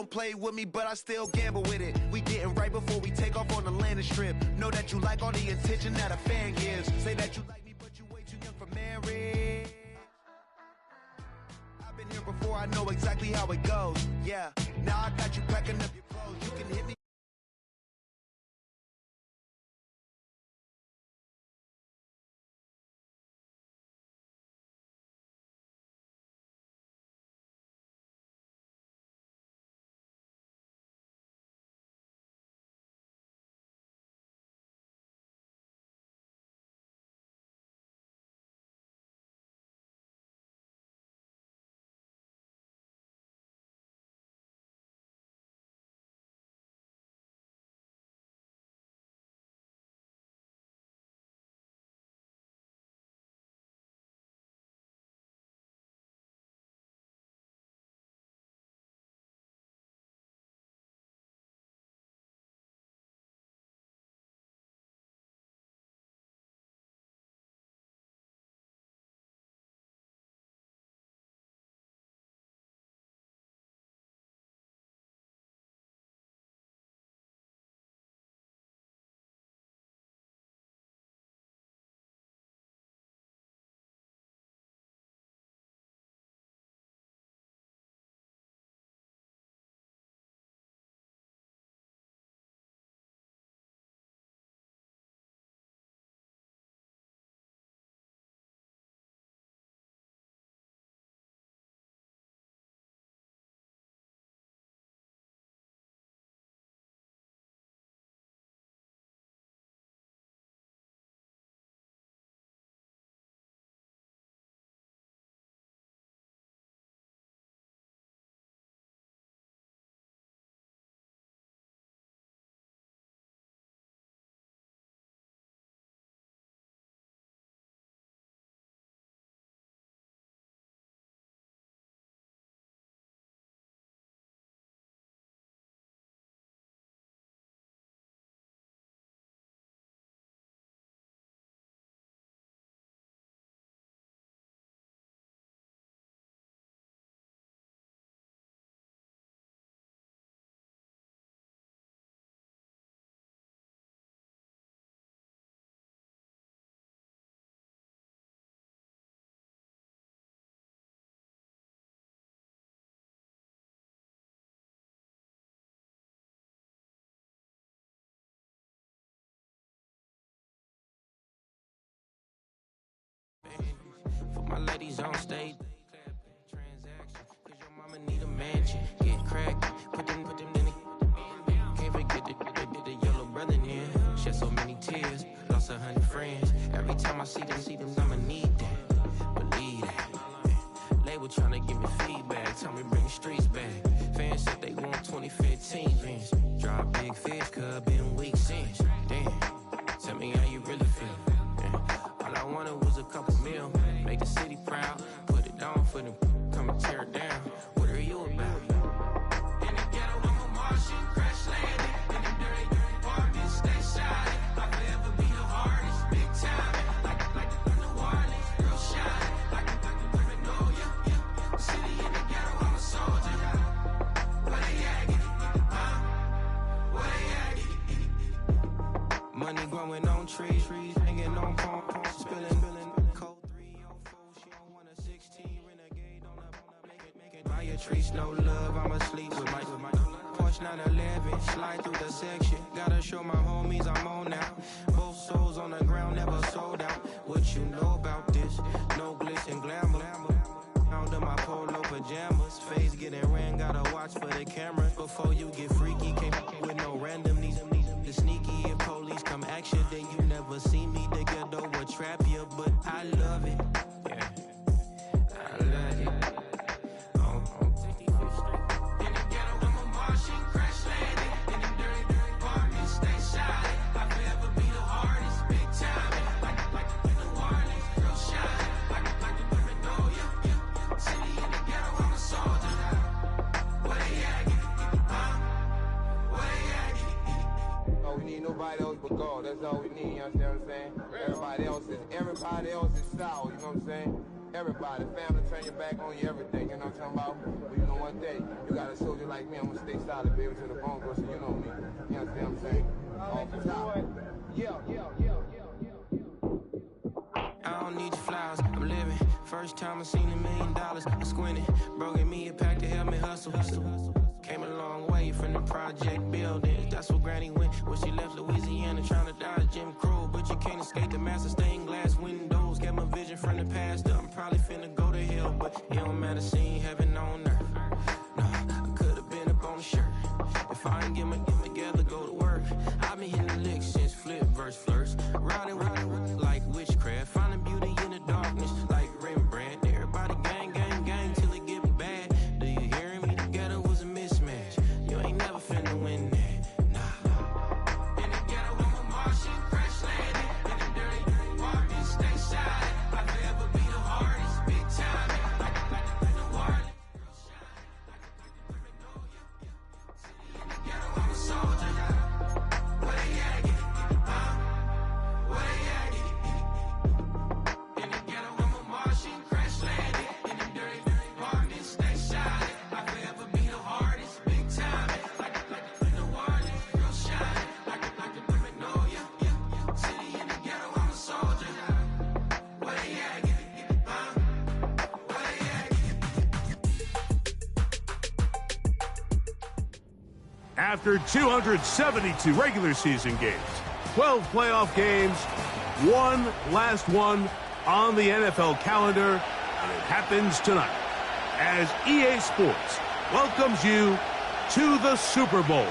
don't play with me, but I still gamble with it. We getting right before we take off on the landing strip. Know that you like all the attention that a fan gives. Say that you like me, but you way too young for marriage. I've been here before, I know exactly how it goes. Yeah, now I got you packing up your clothes. You can hit me. For my ladies on stage, transaction, cause your mama need a mansion. Get cracked, put them in the can't forget the yellow brother in. Shed so many tears, lost 100 friends. Every time I see them, I'ma need that. Believe that. Label tryna give me feedback, tell me bring the streets back. Fans said they want 2015 Vince. Drop big fish, cuz been weeks since. Damn, tell me how you really feel. All I wanted was a couple mil, make the city proud, put it on for them, come and tear it down. What are you about? In the ghetto, I'm a Martian, crash landing. In the dirty apartments, stay shiny. I'll forever be the hardest, big time. Like New Orleans, real shiny. Like Magnolia, yeah. City in the ghetto, I'm a soldier. Where they at? Huh? Where they at? Money growing on trees, hanging on palm. Spilling code 304, she don't want a 16 renegade on make it buy a trees, no love, I'm asleep with my Porsche 911, slide through the section, gotta show my homies I'm on now, both souls on the ground, never sold out, what you know about this, no glitz and glamour, under my polo pajamas, face getting ran, gotta watch for the cameras, before you get freaky, can't with no random these the sneaky, if police come action, then you never see me, the ghetto will trap you, but I love it, yeah, I love it, in the ghetto, I'm a Martian, crash landing, in the dirty apartments, stay shiny, I'll forever be the hardest, big time, like New Orleans, real shiny, like Magnolia, yeah, city in the ghetto, I'm a soldier, where they at, huh, where they at, Oh, we need nobody else but God. That's all we need, you understand what I'm saying? Everybody else is sour, you know what I'm saying? Everybody, family, turn your back on you, everything, you know what I'm talking about? But you know one day, you got a soldier like me, I'm gonna stay solid, baby, to the bone, so you know me. You understand what I'm saying? Off the top. Yeah. I don't need your flowers, I'm living. First time I seen $1 million, I squinted. Bro, give me a pack to help me hustle. Came a long way from the project buildings. That's where Granny went when she left Louisiana, trying to dodge Jim Crow. But you can't escape the master stained glass windows. Got my vision from the past. I'm probably finna go to hell, but it don't matter, seeing heaven on earth. No, I could've been up on the shirt. If I ain't get my get together, go to work. I've been hitting the licks since flip verse first. Riding like witchcraft, finding beauty in the darkness like Rembrandt. Everybody gang, gang, gang till it get bad. Do you hear me? Together was a mismatch. You ain't never finna win that. Nah. In the ghetto, I'm a Martian, crash landing. In the dirty apartments, stay silent. I'll forever be the hardest, big time. Like the warning. In the ghetto, I'm a soldier. Where they at? Where they at? In the ghetto, I'm a Martian, crash landing. In the dirty apartments, stay silent. I'll forever be the hardest, big time. Like the warning, real shine. Like the Magnolia. City in the ghetto, I'm a soldier. Where they at? Where they at? After 272 regular season games, 12 playoff games, one last one on the NFL calendar, and it happens tonight as EA Sports welcomes you to the Super Bowl.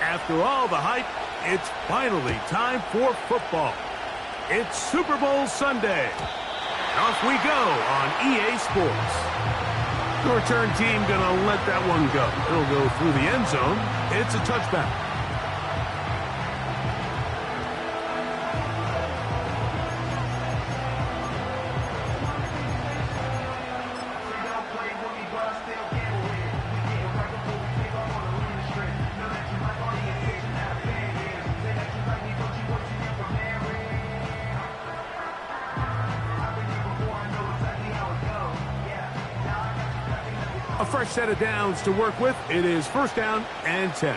After all the hype, it's finally time for football. It's Super Bowl Sunday. Off we go on EA Sports. The return team gonna let that one go. It'll go through the end zone. It's a touchback. A fresh set of downs to work with. It is first down and 10.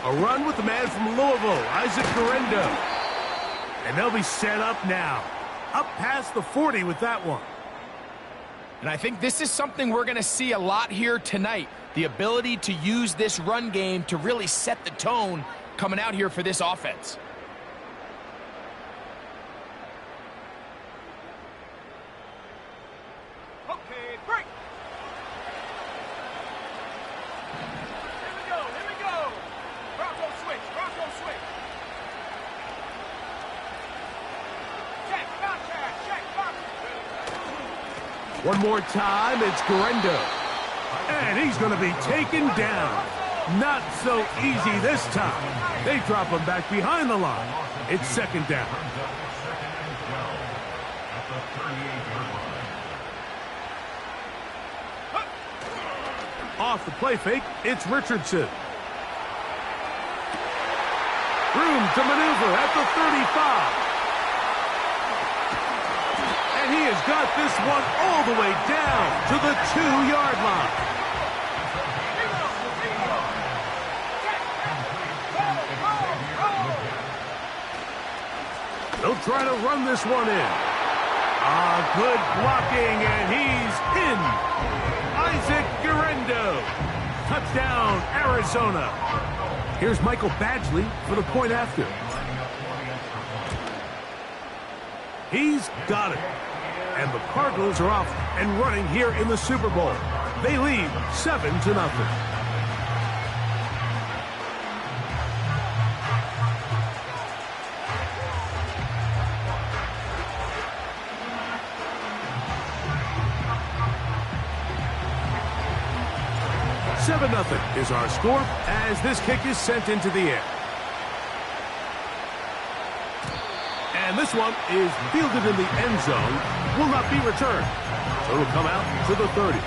A run with the man from Louisville, Isaac Garendo. And they'll be set up now. Up past the 40 with that one. And I think this is something we're going to see a lot here tonight. The ability to use this run game to really set the tone coming out here for this offense. Okay, break. Here we go. Bronco switch. One more time, it's Garendo. And he's going to be taken down. Not so easy this time. They drop him back behind the line. It's second down. Off the play fake, it's Richardson. Room to maneuver at the 35. And he has got this one all the way down to the 2-yard line. They'll try to run this one in. Good blocking, and he's in. Isaac Garendo. Touchdown, Arizona. Here's Michael Badgley for the point after. He's got it. And the Cardinals are off and running here in the Super Bowl. They lead 7-0. 7-0 is our score as this kick is sent into the air. And this one is fielded in the end zone, will not be returned. So it'll come out to the 30.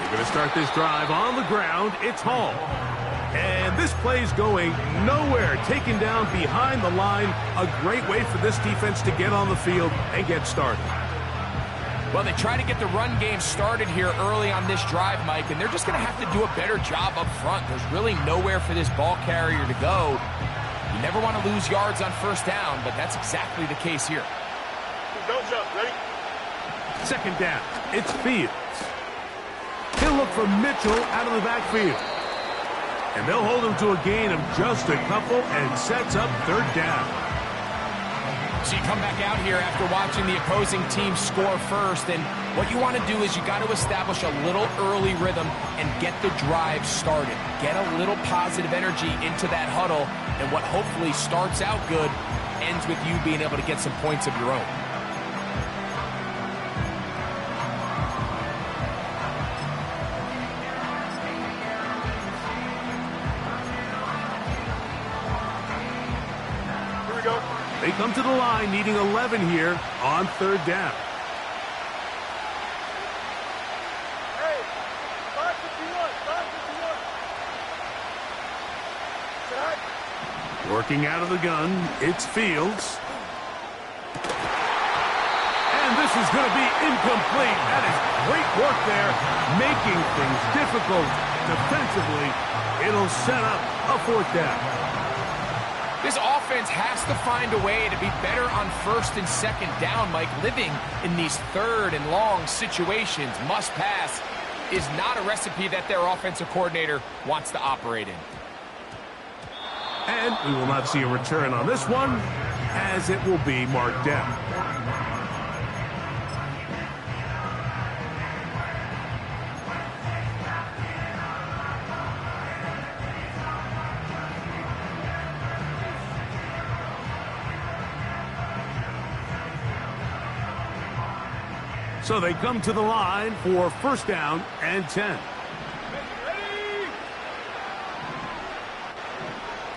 They're going to start this drive on the ground. It's Hall. And this play's going nowhere. Taken down behind the line. A great way for this defense to get on the field and get started. Well, they try to get the run game started here early on this drive, Mike, and they're just going to have to do a better job up front. There's really nowhere for this ball carrier to go. You never want to lose yards on first down, but that's exactly the case here. Don't jump. Ready? Second down. It's Fields. He'll look for Mitchell out of the backfield. And they'll hold him to a gain of just a couple and sets up third down. So you come back out here after watching the opposing team score first, and what you want to do is you got to establish a little early rhythm and get the drive started. Get a little positive energy into that huddle, and what hopefully starts out good ends with you being able to get some points of your own. They come to the line needing 11 here on third down. Hey, 551. Working out of the gun, it's Fields. And this is going to be incomplete. That is great work there, making things difficult defensively. It'll set up a fourth down. This offense has to find a way to be better on first and second down, Mike. Living in these third and long situations, must pass, is not a recipe that their offensive coordinator wants to operate in. And we will not see a return on this one, as it will be marked down. So they come to the line for first down and 10. Ready?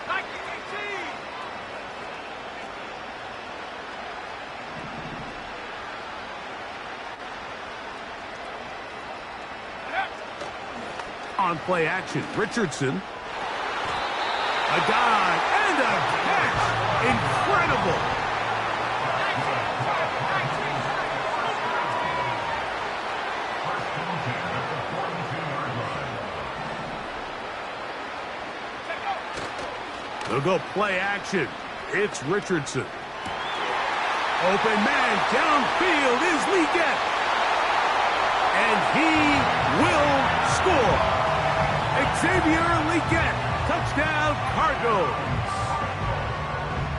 1918. On play action, Richardson. A dive and a catch. Incredible. They'll go play action. It's Richardson. Open man downfield is Leggett. And he will score. Xavier Leggett. Touchdown Cardinals.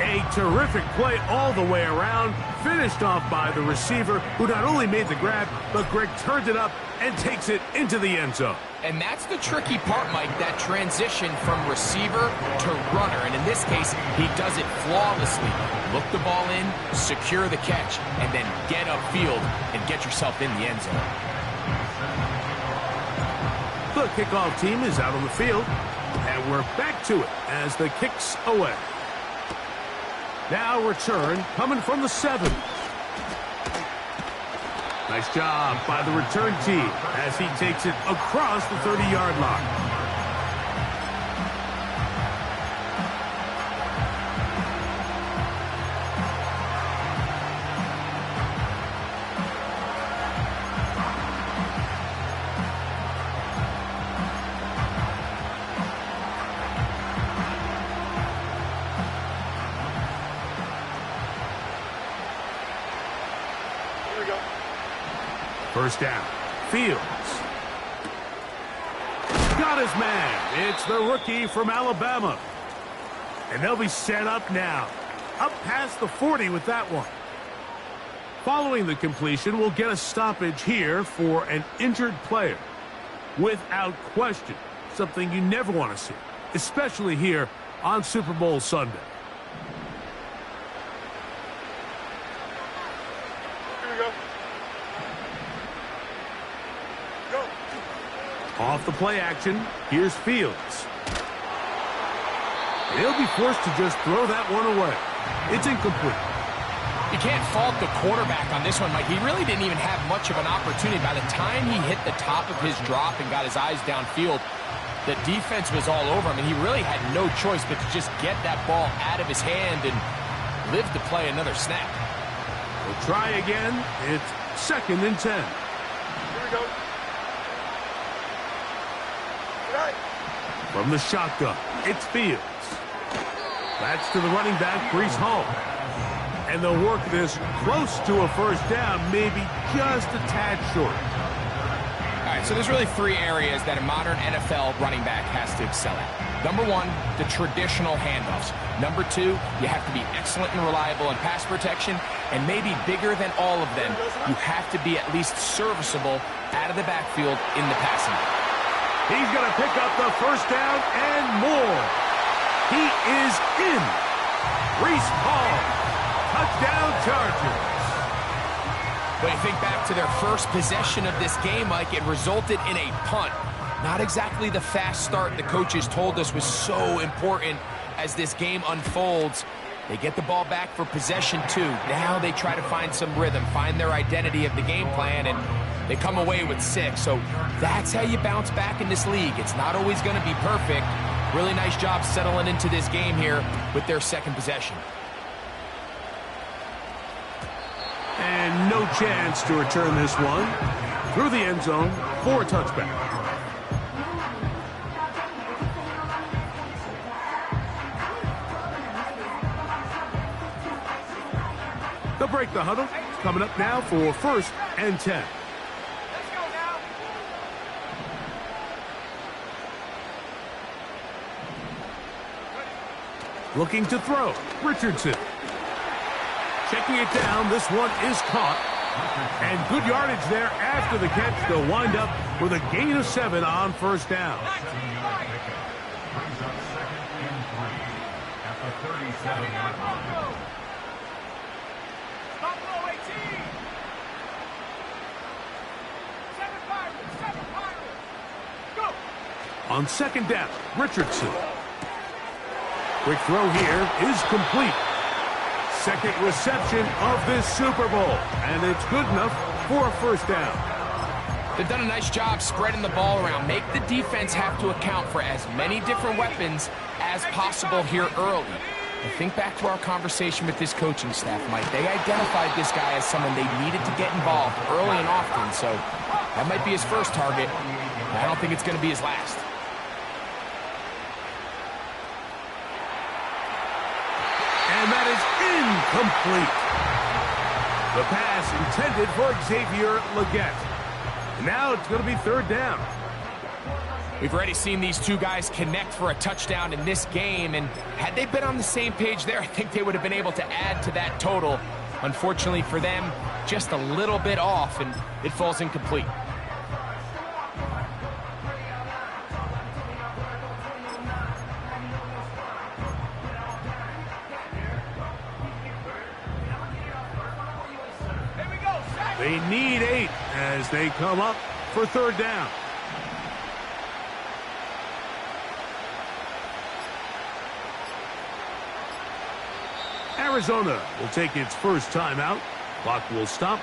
A terrific play all the way around. Finished off by the receiver, who not only made the grab, but Greg turned it up and takes it into the end zone. And that's the tricky part, Mike, that transition from receiver to runner. And in this case, he does it flawlessly. Look the ball in, secure the catch, and then get upfield and get yourself in the end zone. The kickoff team is out on the field, and we're back to it as the kick's away. Now return coming from the 7. Nice job by the return team as he takes it across the 30-yard line. First down. Fields. Got his man. It's the rookie from Alabama. And they'll be set up now. Up past the 40 with that one. Following the completion, we'll get a stoppage here for an injured player. Without question, something you never want to see, especially here on Super Bowl Sunday. Here we go. Go. Off the play action, here's Fields. He'll be forced to just throw that one away. It's incomplete. You can't fault the quarterback on this one, Mike. He really didn't even have much of an opportunity. By the time he hit the top of his drop and got his eyes downfield, the defense was all over him, and he really had no choice but to just get that ball out of his hand and live to play another snap. We'll try again. It's 2nd and 10. Here we go. Right. From the shotgun, it's Fields. That's to the running back, Breece Hall. And they'll work this close to a first down, maybe just a tad short. All right, so there's really 3 areas that a modern NFL running back has to excel at. Number 1, the traditional handoffs. Number 2, you have to be excellent and reliable in pass protection. And maybe bigger than all of them, you have to be at least serviceable out of the backfield in the passing game. He's going to pick up the first down and more. He is in. Breece Hall. Touchdown Chargers. When you think back to their first possession of this game, Mike, it resulted in a punt. Not exactly the fast start the coaches told us was so important as this game unfolds. They get the ball back for possession 2. Now they try to find some rhythm, find their identity of the game plan, and they come away with 6. So that's how you bounce back in this league. It's not always going to be perfect. Really nice job settling into this game here with their 2nd possession. And no chance to return this one. Through the end zone for a touchback. They'll break the huddle. Coming up now for 1st and 10. Let's go now. Looking to throw. Richardson. Checking it down. This one is caught. And good yardage there after the catch. They'll wind up with a gain of 7 on first down. Stop low, 18. 7 Pirates. 7 Pirates. Go. On 2nd down, Richardson. Quick throw here is complete. 2nd reception of this Super Bowl, and it's good enough for a first down. They've done a nice job spreading the ball around. Make the defense have to account for as many different weapons as possible here early. And think back to our conversation with this coaching staff, Mike. They identified this guy as someone they needed to get involved early and often, so that might be his first target. I don't think it's going to be his last. And that is incomplete. The pass intended for Xavier Legette. Now it's going to be 3rd down. We've already seen these 2 guys connect for a touchdown in this game, and had they been on the same page there, I think they would have been able to add to that total. Unfortunately for them, just a little bit off, and it falls incomplete. They need 8 as they come up for 3rd down. Arizona will take its first timeout. Clock will stop.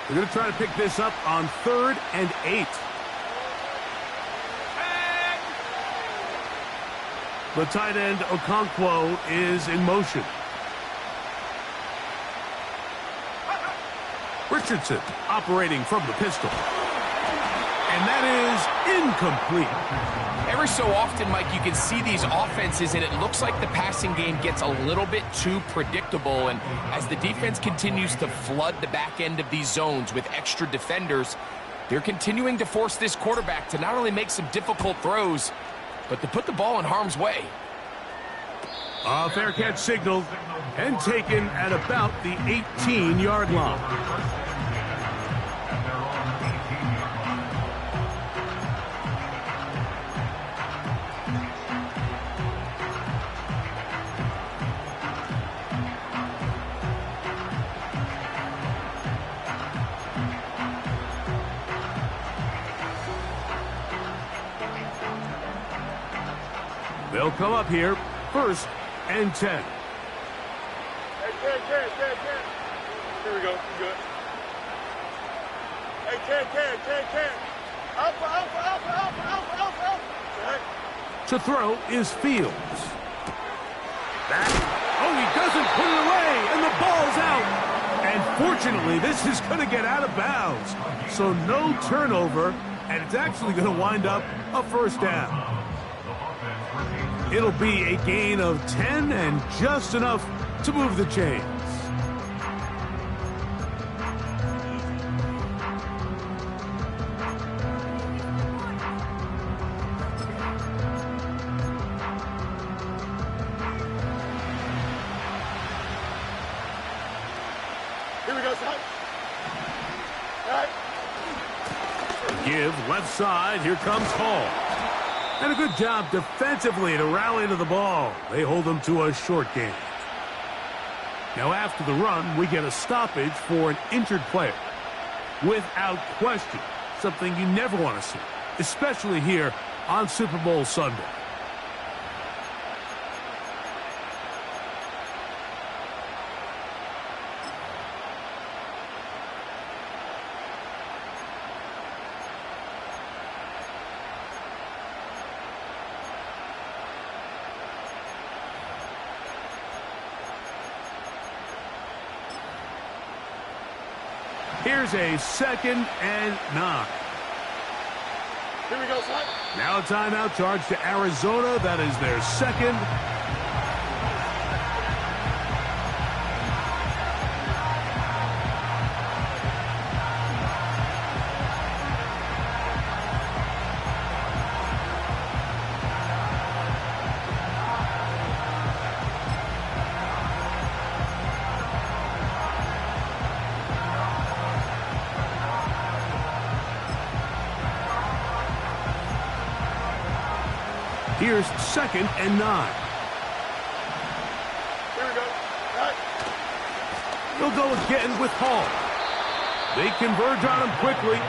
They're going to try to pick this up on 3rd and 8. The tight end Okonkwo is in motion. Richardson operating from the pistol. And that is incomplete. Every so often, Mike, you can see these offenses, and it looks like the passing game gets a little bit too predictable. And as the defense continues to flood the back end of these zones with extra defenders, they're continuing to force this quarterback to not only make some difficult throws, but to put the ball in harm's way. A fair catch signaled and taken at about the 18-yard line. They'll come up here, 1st and 10. Hey, Ken. Here we go. You good. Hey, Ken. Alpha. Right. To throw is Fields. He doesn't put it away, and the ball's out. And fortunately, this is going to get out of bounds. So no turnover, and it's actually going to wind up a 1st down. It'll be a gain of 10 and just enough to move the chains. Here we go, son. All right. Give left side. Here comes Hall. And a good job defensively to rally to the ball. They hold them to a short gain. Now after the run, we get a stoppage for an injured player. Without question, something you never want to see, especially here on Super Bowl Sunday. Here's a 2nd and 9. Here we go, son. Now a timeout charge to Arizona. That is their 2nd. Here's 2nd and 9. Here we go. Right. He'll go again with Hall. They converge on him quickly.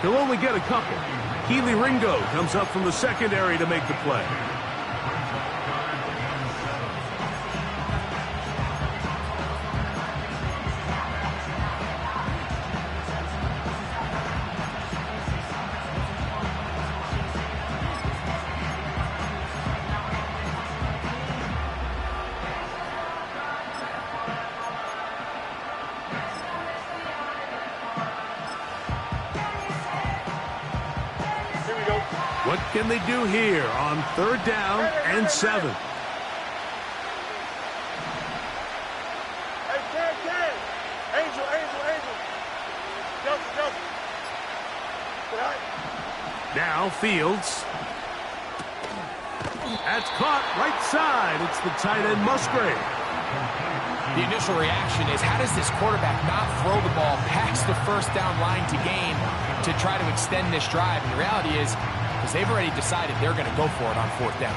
He'll only get a couple. Keely Ringo comes up from the secondary to make the play. What can they do here on 3rd down and 7? Hey, Ken. Angel. Jump. Right. Now Fields. That's caught right side. It's the tight end Musgrave. The initial reaction is, how does this quarterback not throw the ball past the 1st down line to gain to try to extend this drive? And the reality is, because they've already decided they're going to go for it on 4th down.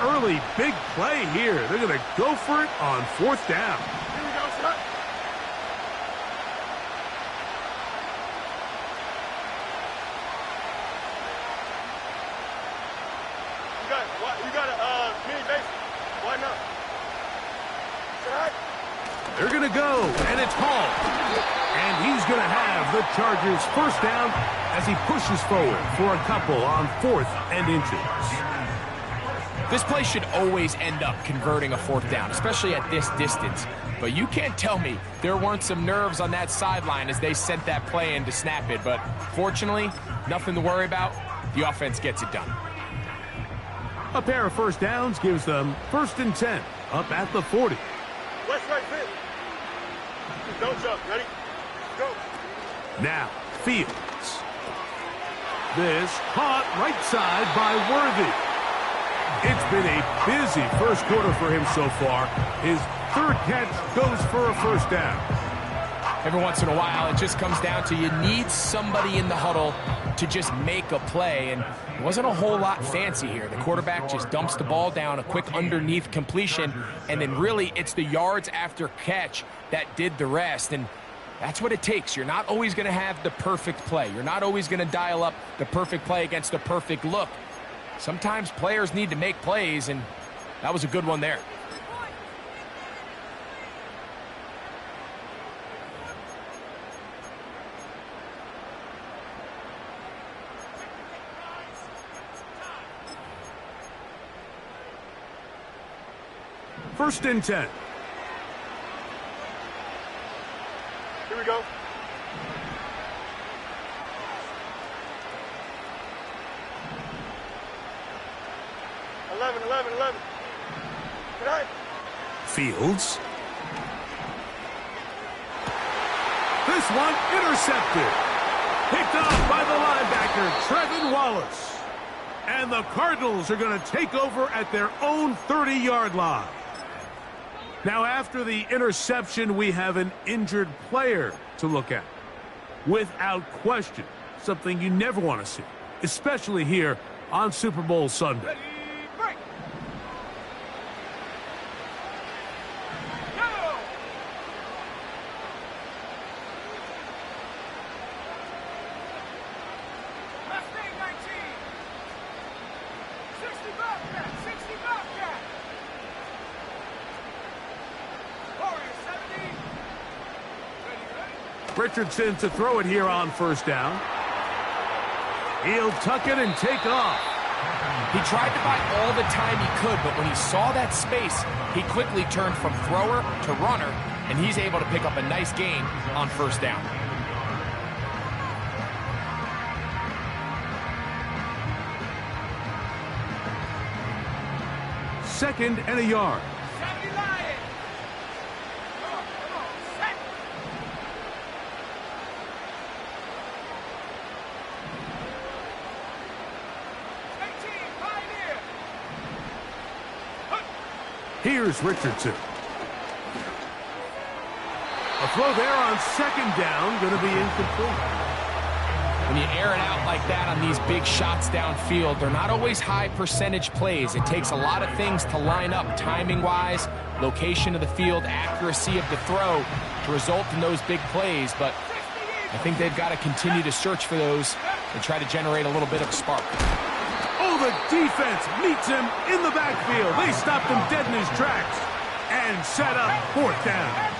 Early big play here. They're going to go for it on 4th down. Here we go, son. You got a mini base. Why not? Right. They're going to go, and it's Hall. And he's going to have the Chargers first down as he pushes forward for a couple on 4th and inches. This play should always end up converting a 4th down, especially at this distance. But you can't tell me there weren't some nerves on that sideline as they sent that play in to snap it. But fortunately, nothing to worry about. The offense gets it done. A pair of first downs gives them 1st and 10 up at the 40. West right fit. Don't jump. Ready? Go. Now, Fields. This caught right side by Worthy. It's been a busy first quarter for him so far. His 3rd catch goes for a first down. Every once in a while, it just comes down to you need somebody in the huddle to just make a play, and it wasn't a whole lot fancy here. The quarterback just dumps the ball down, a quick underneath completion, and then really it's the yards after catch that did the rest, and that's what it takes. You're not always going to have the perfect play. You're not always going to dial up the perfect play against the perfect look. Sometimes players need to make plays, and that was a good one there. First and 10. Here we go. Eleven. Right. Fields. This one intercepted. Picked off by the linebacker, Trevin Wallace. And the Cardinals are going to take over at their own 30-yard line. Now, after the interception, we have an injured player to look at. Without question, something you never want to see, especially here on Super Bowl Sunday. Ready, break. Go. Mustang 19. 60 Bobcat. 60 Bobcat. Warrior 70. Ready. Richardson to throw it here on first down. He'll tuck it and take off. He tried to buy all the time he could, but when he saw that space, he quickly turned from thrower to runner, and he's able to pick up a nice gain on first down. Second and a yard. 70 Lion. Come on. Set. Pioneer. Here's Richardson. A throw there on second down, going to be incomplete. When you air it out like that on these big shots downfield, they're not always high percentage plays. It takes a lot of things to line up timing-wise, location of the field, accuracy of the throw to result in those big plays. But I think they've got to continue to search for those and try to generate a little bit of a spark. Oh, the defense meets him in the backfield. They stopped him dead in his tracks and set up fourth down.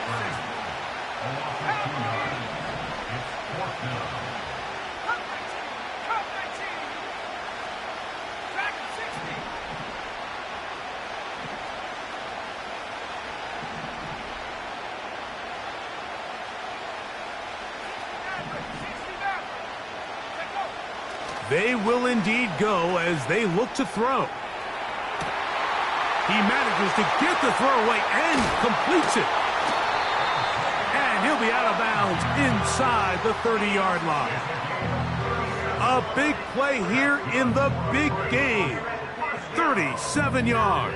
They will indeed go as they look to throw. He manages to get the throw away and completes it. And he'll be out of bounds inside the 30-yard line. A big play here in the big game. 37 yards.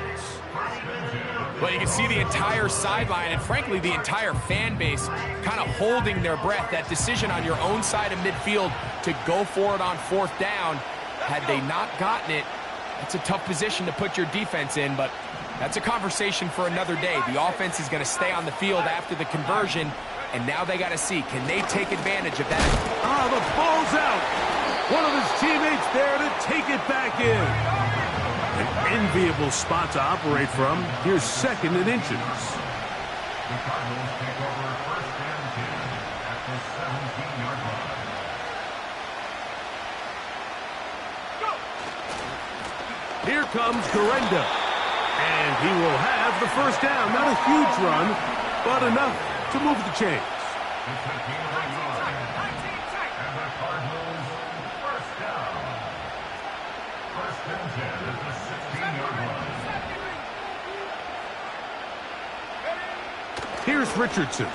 Well, you can see the entire sideline and, frankly, the entire fan base kind of holding their breath. That decision on your own side of midfield to go for it on fourth down, had they not gotten it, it's a tough position to put your defense in, but that's a conversation for another day. The offense is going to stay on the field after the conversion, and now they got to see, can they take advantage of that? Ah, the ball's out. One of his teammates there to take it back in. An enviable spot to operate from. Here's second and inches. Cardinals take over 1st and 10 at the 17-yard line. Here comes Garenda. And he will have the first down. Not a huge run, but enough to move the chains. It's a gain of a yard. And the Cardinals first down. 1st and 10 at the 16-yard line. Here's Richardson.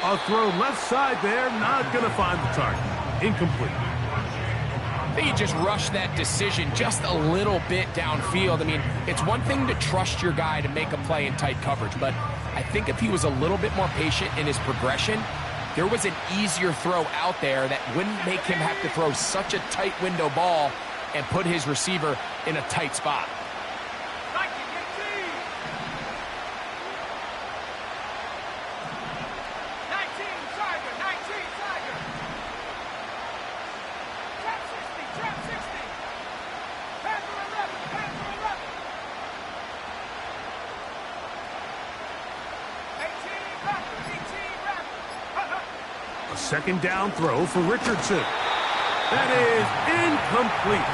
A throw left side there, not going to find the target. Incomplete. I think he just rushed that decision just a little bit downfield. I mean, it's one thing to trust your guy to make a play in tight coverage, but I think if he was a little bit more patient in his progression, there was an easier throw out there that wouldn't make him have to throw such a tight window ball and put his receiver in a tight spot. Second down throw for Richardson. That is incomplete.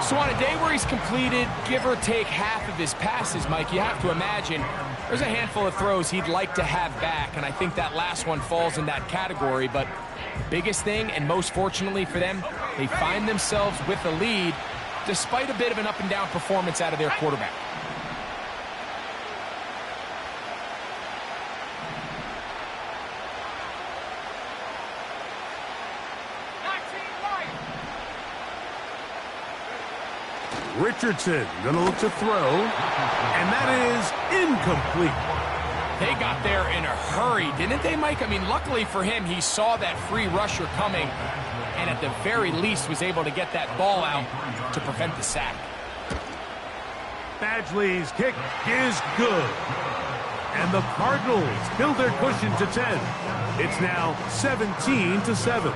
So on a day where he's completed, give or take half of his passes, Mike, you have to imagine there's a handful of throws he'd like to have back, and I think that last one falls in that category. But the biggest thing, and most fortunately for them, they find themselves with the lead despite a bit of an up-and-down performance out of their quarterback. Richardson going to look to throw, and that is incomplete. They got there in a hurry, didn't they, Mike? I mean, luckily for him, he saw that free rusher coming, and at the very least was able to get that ball out to prevent the sack. Badgley's kick is good. And the Cardinals build their cushion to 10. It's now 17-7.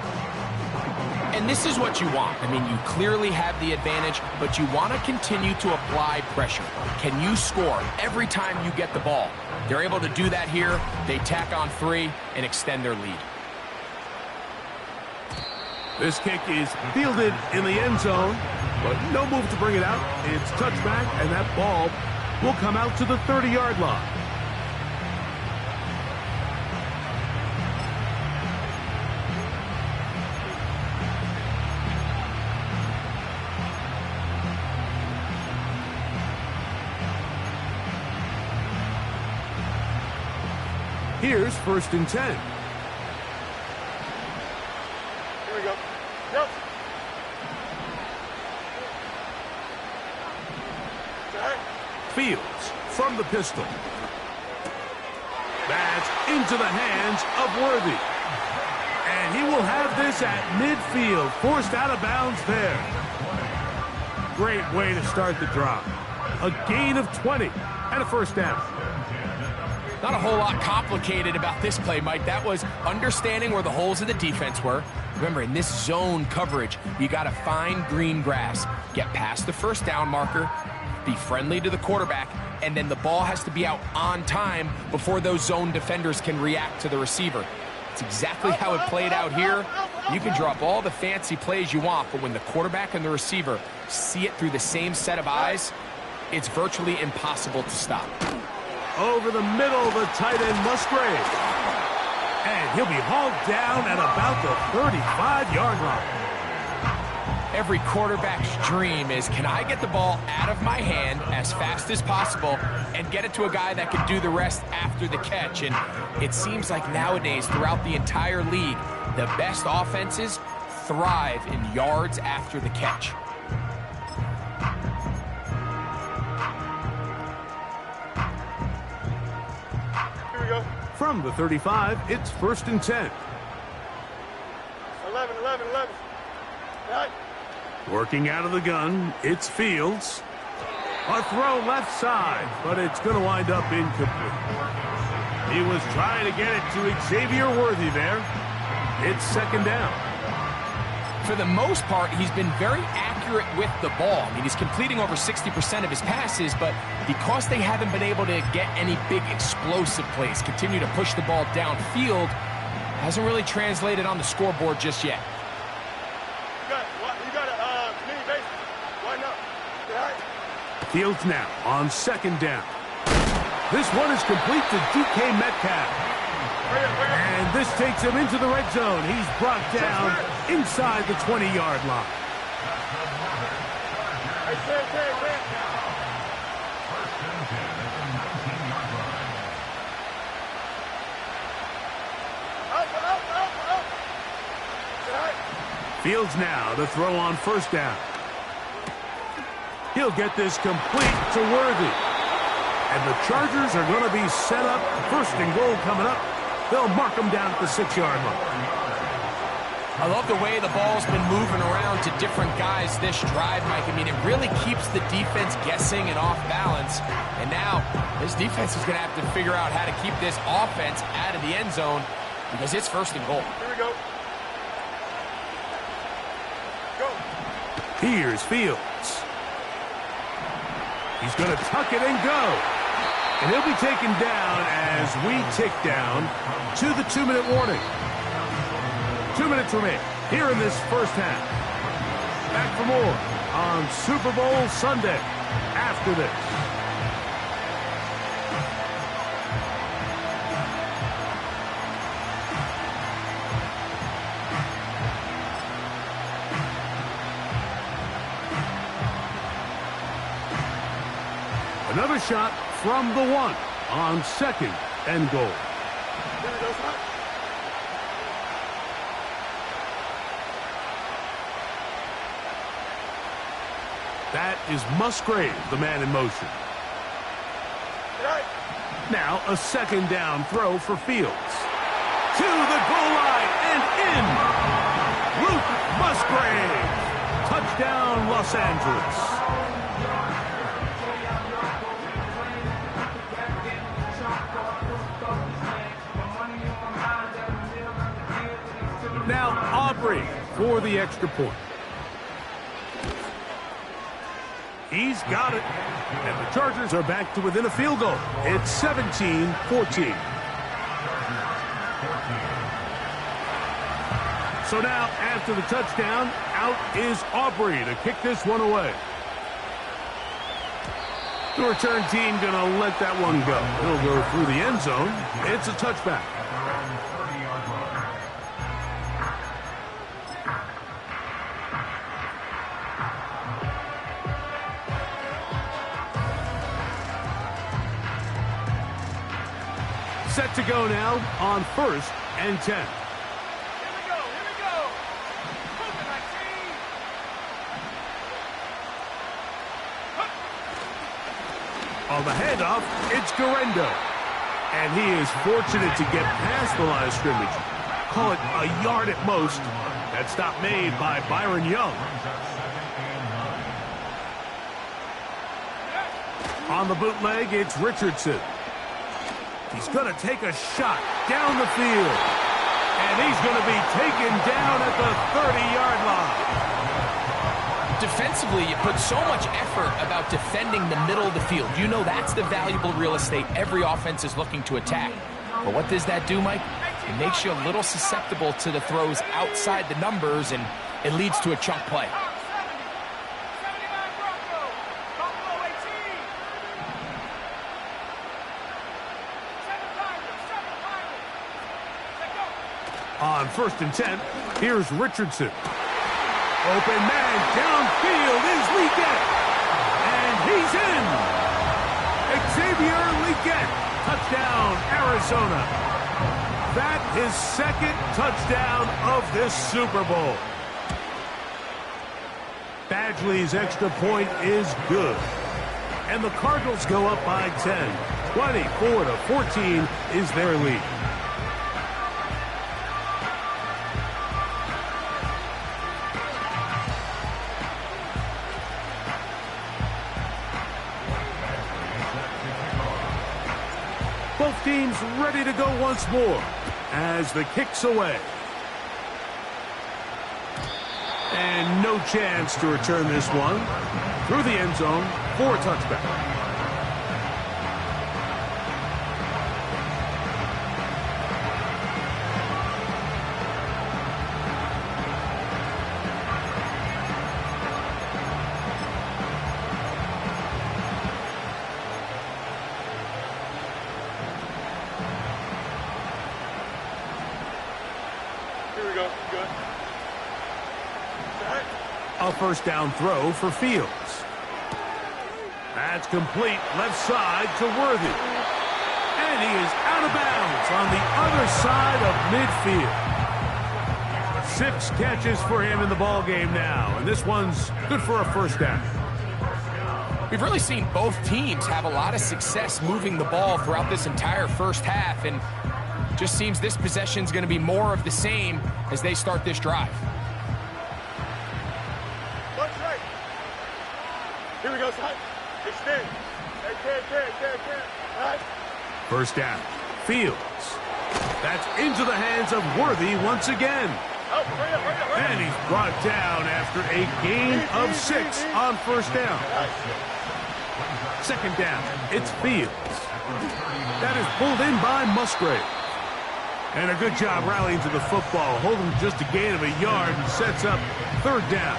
And this is what you want. I mean, you clearly have the advantage, but you want to continue to apply pressure. Can you score every time you get the ball? They're able to do that here. They tack on 3 and extend their lead. This kick is fielded in the end zone, but no move to bring it out. It's touchback, and that ball will come out to the 30-yard line. Here's 1st and 10. Here we go. Yep. Fields from the pistol. That's into the hands of Worthy. And he will have this at midfield, forced out of bounds there. Great way to start the drive. A gain of 20 and a first down. Not a whole lot complicated about this play, Mike. That was understanding where the holes of the defense were. Remember, in this zone coverage, you got to find green grass, get past the first down marker, be friendly to the quarterback, and then the ball has to be out on time before those zone defenders can react to the receiver. It's exactly how it played out here. You can draw up all the fancy plays you want, but when the quarterback and the receiver see it through the same set of eyes, it's virtually impossible to stop. Over the middle, the tight end Musgrave. And he'll be hauled down at about the 35-yard line. Every quarterback's dream is, can I get the ball out of my hand as fast as possible and get it to a guy that can do the rest after the catch? And it seems like nowadays, throughout the entire league, the best offenses thrive in yards after the catch. From the 35, it's 1st and 10. 11. Right. Working out of the gun, it's Fields. A throw left side, but it's going to wind up incomplete. He was trying to get it to Xavier Worthy there. It's 2nd down. For the most part, he's been very accurate accurate with the ball. I mean, he's completing over 60% of his passes, but because they haven't been able to get any big explosive plays, continue to push the ball downfield, hasn't really translated on the scoreboard just yet. You got a mini base. Why not? Fields now on second down. This one is complete to DK Metcalf. And this takes him into the red zone. He's brought down inside the 20-yard line. Fields now to throw on first down. He'll get this complete to Worthy. And the Chargers are going to be set up. First and goal coming up. They'll mark them down at the 6-yard line. I love the way the ball's been moving around to different guys this drive, Mike. I mean, it really keeps the defense guessing and off balance. And now this defense is going to have to figure out how to keep this offense out of the end zone because it's first and goal. Here we go. Here's Fields. He's going to tuck it and go. And he'll be taken down as we tick down to the 2-minute warning. 2 minutes remain here in this first half. Back for more on Super Bowl Sunday after this. Another shot from the 1 on second and goal. That is Musgrave, the man in motion. Now a second down throw for Fields. To the goal line and in. Luke Musgrave. Touchdown, Los Angeles. Now Aubrey for the extra point. He's got it. And the Chargers are back to within a field goal. It's 17-14. So now, after the touchdown, out is Aubrey to kick this one away. The return team going to let that one go. He'll go through the end zone. It's a touchback. Set to go now on first and 10. Here we go. On the handoff, it's Garendo. And he is fortunate to get past the line of scrimmage. Call it a yard at most. That stop made by Byron Young. On the bootleg, it's Richardson. He's going to take a shot down the field. And he's going to be taken down at the 30-yard line. Defensively, you put so much effort about defending the middle of the field. You know that's the valuable real estate every offense is looking to attack. But what does that do, Mike? It makes you a little susceptible to the throws outside the numbers, and it leads to a chunk play. On first and 10, here's Richardson. Open man downfield is Leggett. And he's in. Xavier Leggett. Touchdown, Arizona. That is second touchdown of this Super Bowl. Badgley's extra point is good. And the Cardinals go up by 10. 24-14 is their lead. Both teams ready to go once more as the kick's away. And no chance to return this one through the end zone for a touchback. A first down throw for Fields. That's complete left side to Worthy. And he is out of bounds on the other side of midfield. 6 catches for him in the ball game now, and this one's good for a first down. We've really seen both teams have a lot of success moving the ball throughout this entire first half, and just seems this possession is going to be more of the same as they start this drive. Here we go, son. Extend. First down. Fields. That's into the hands of Worthy once again. And he's brought down after a gain of 6 on first down. Second down. It's Fields. That is pulled in by Musgrave. And a good job rallying to the football. Holding just a gain of a yard and sets up third down.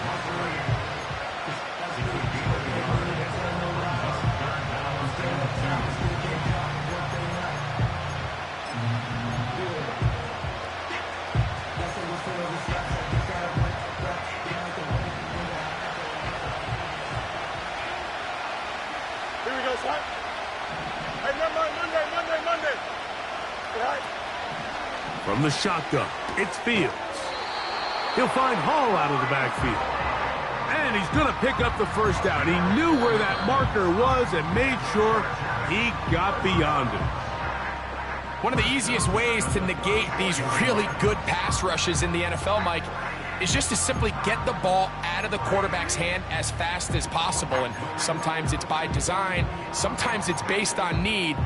From the shotgun, it's Fields. He'll find Hall out of the backfield. And he's going to pick up the first down. He knew where that marker was and made sure he got beyond it. One of the easiest ways to negate these really good pass rushes in the NFL, Mike, is just to simply get the ball out of the quarterback's hand as fast as possible. And sometimes it's by design, sometimes it's based on need.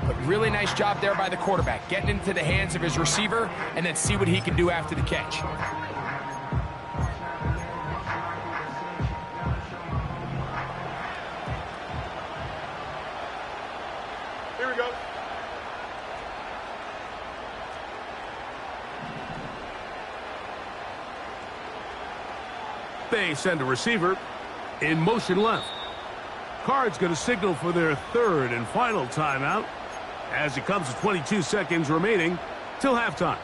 But really nice job there by the quarterback, getting into the hands of his receiver and then see what he can do after the catch. Here we go. They send a receiver in motion left. Card's going to signal for their third and final timeout as it comes to 22 seconds remaining till halftime.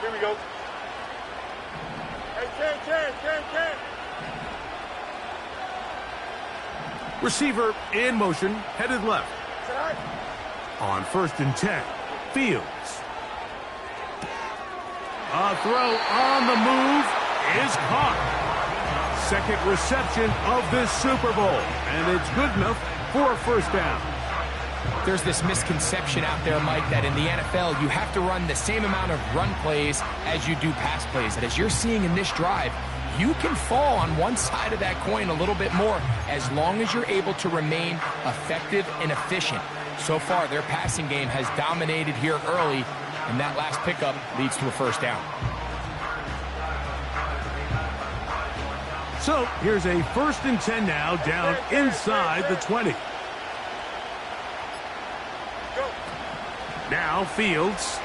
Here we go. Hey, 10. Receiver in motion, headed left. On first and 10, Fields. A throw on the move is caught. Second reception of this Super Bowl, and it's good enough for a first down. There's this misconception out there, Mike, that in the NFL you have to run the same amount of run plays as you do pass plays. And as you're seeing in this drive, you can fall on one side of that coin a little bit more as long as you're able to remain effective and efficient. So far, their passing game has dominated here early, and that last pickup leads to a first down. So here's a first and 10 now down inside the 20. Now Fields.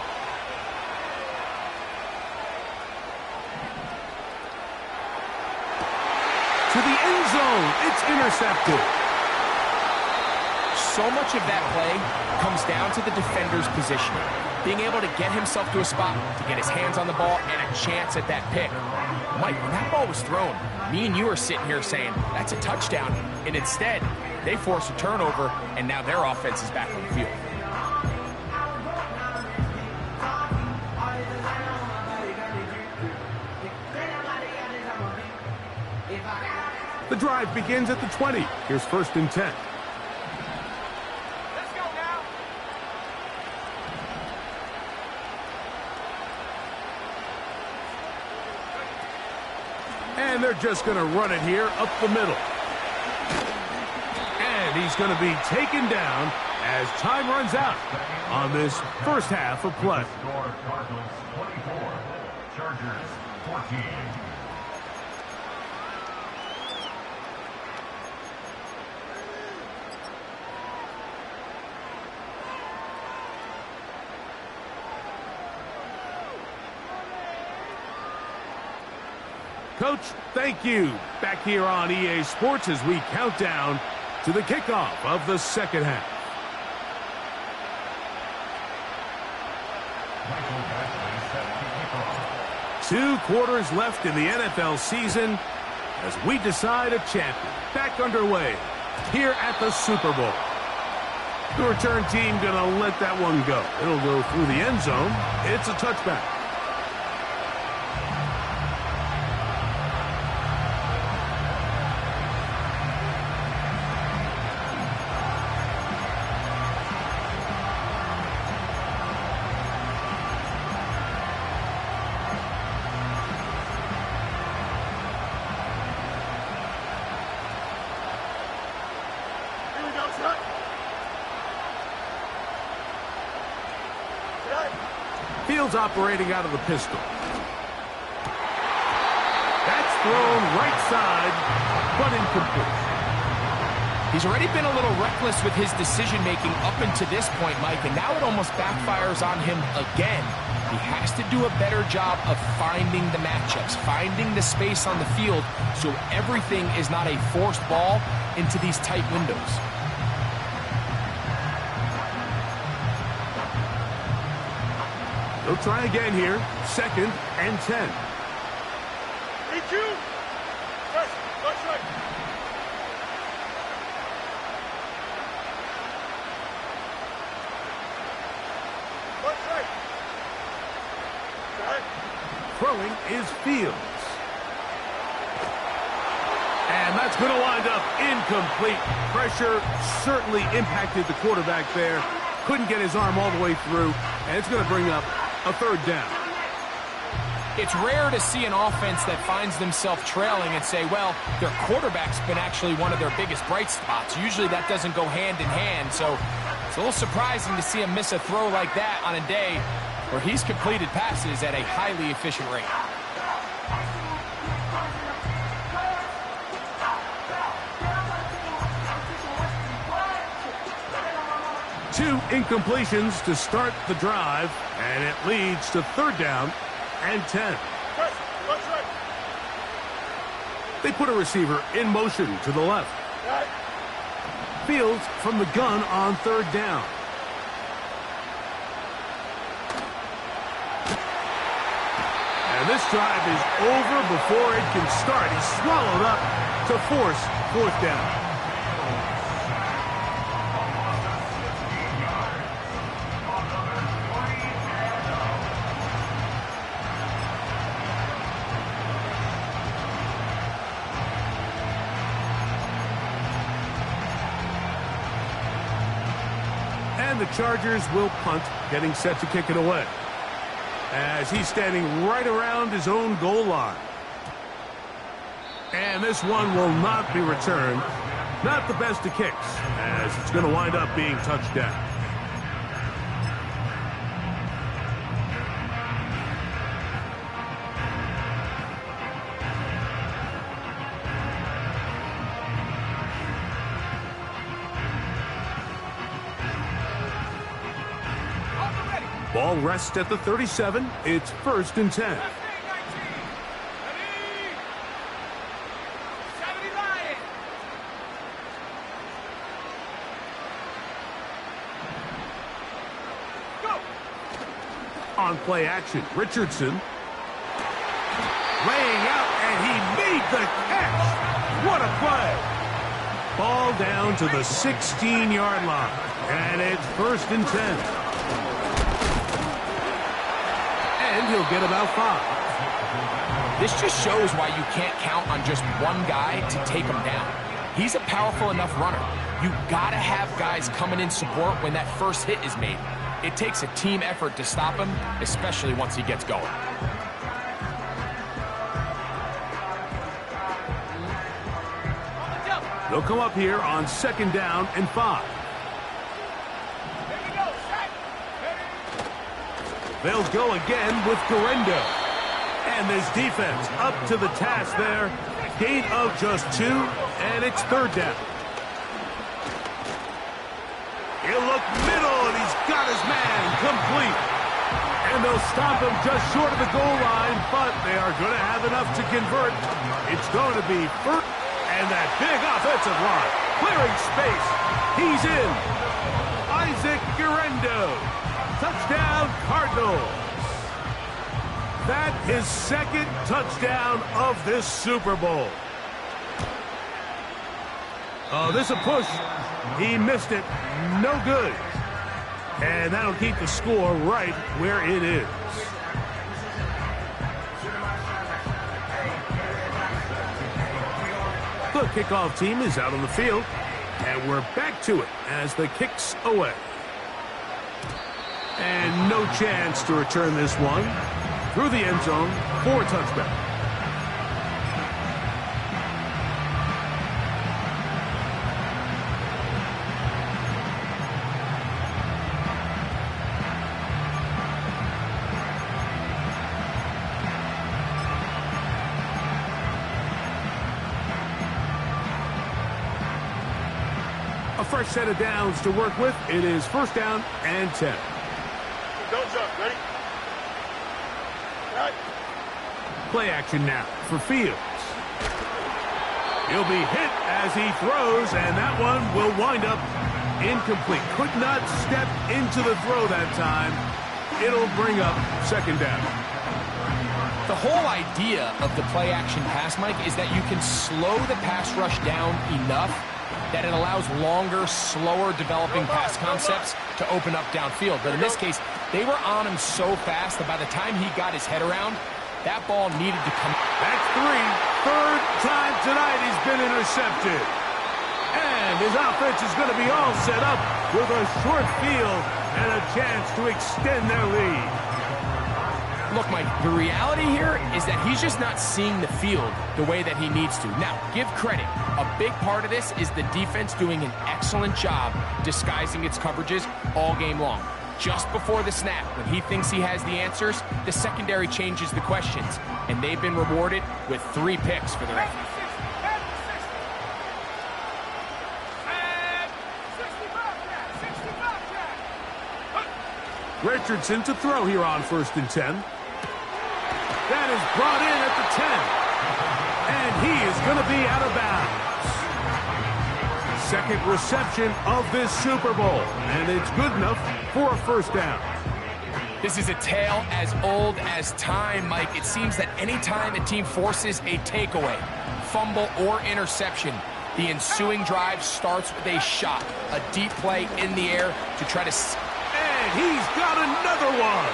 To the end zone. It's intercepted. So much of that play comes down to the defender's positioning. Being able to get himself to a spot, to get his hands on the ball, and a chance at that pick. Mike, when that ball was thrown, me and you are sitting here saying, that's a touchdown. And instead, they force a turnover, and now their offense is back on the field. The drive begins at the 20. Here's first and 10. Let's go now. And they're just going to run it here up the middle. And he's going to be taken down as time runs out on this first half of play. Score Cardinals 24, Chargers 14. Coach, thank you. Back here on EA Sports as we count down to the kickoff of the second half. Two quarters left in the NFL season as we decide a champion. Back underway here at the Super Bowl. The return team going to let that one go. It'll go through the end zone. It's a touchback. Fields operating out of the pistol. That's thrown right side, but incomplete. He's already been a little reckless with his decision-making up until this point, Mike, and now it almost backfires on him again. He has to do a better job of finding the matchups, finding the space on the field so everything is not a forced ball into these tight windows. They'll try again here. 2nd and 10. 3-2. Yes, that's right. That's right. Throwing is Fields. And that's going to wind up incomplete. Pressure certainly impacted the quarterback there. Couldn't get his arm all the way through. And it's going to bring up a 3rd down. It's rare to see an offense that finds themselves trailing and say, well, their quarterback's been actually one of their biggest bright spots. Usually that doesn't go hand in hand, so it's a little surprising to see him miss a throw like that on a day where he's completed passes at a highly efficient rate. Two incompletions to start the drive, and it leads to 3rd down and 10. They put a receiver in motion to the left. Fields from the gun on 3rd down. And this drive is over before it can start. He's swallowed up to force 4th down. And the Chargers will punt, getting set to kick it away, as he's standing right around his own goal line. And this one will not be returned. Not the best of kicks, as it's going to wind up being touchdown. Ball rests at the 37. It's 1st and 10. On play action, Richardson laying out, and he made the catch. What a play. Ball down to the 16-yard line, and it's 1st and 10. And he'll get about 5. This just shows why you can't count on just one guy to take him down. He's a powerful enough runner. You gotta have guys coming in support when that first hit is made. It takes a team effort to stop him, especially once he gets going. They'll come up here on 2nd down and 5. They'll go again with Garendo. And this defense up to the task there. Gain of just 2, and it's 3rd down. He'll look middle, and he's got his man complete. And they'll stop him just short of the goal line, but they are going to have enough to convert. It's going to be first. And that big offensive line, clearing space. He's in. Isaac Garendo. Touchdown, Cardinals. That is 2nd touchdown of this Super Bowl. Oh, this is a push. He missed it. No good. And that'll keep the score right where it is. The kickoff team is out on the field. And we're back to it as the kick's away. And no chance to return this one. Through the end zone for a touchback. A fresh set of downs to work with. It is 1st down and 10. Don't jump. Ready? Right. Play action now for Fields. He'll be hit as he throws, and that one will wind up incomplete. Could not step into the throw that time. It'll bring up 2nd down. The whole idea of the play action pass, Mike, is that you can slow the pass rush down enough that it allows longer, slower developing pass concepts to open up downfield. But in this case, they were on him so fast that by the time he got his head around, that ball needed to come. That's 3rd time tonight he's been intercepted. And his offense is going to be all set up with a short field and a chance to extend their lead. Look, Mike, the reality here is that he's just not seeing the field the way that he needs to. Now, give credit. A big part of this is the defense doing an excellent job disguising its coverages all game long. Just before the snap, when he thinks he has the answers, the secondary changes the questions, and they've been rewarded with 3 picks for their effort. Richardson to throw here on 1st and 10. That is brought in at the 10. And he is going to be out of bounds. 2nd reception of this Super Bowl. And it's good enough for a 1st down. This is a tale as old as time, Mike. It seems that any time a team forces a takeaway, fumble, or interception, the ensuing drive starts with a shot, a deep play in the air to try to... And he's got another one.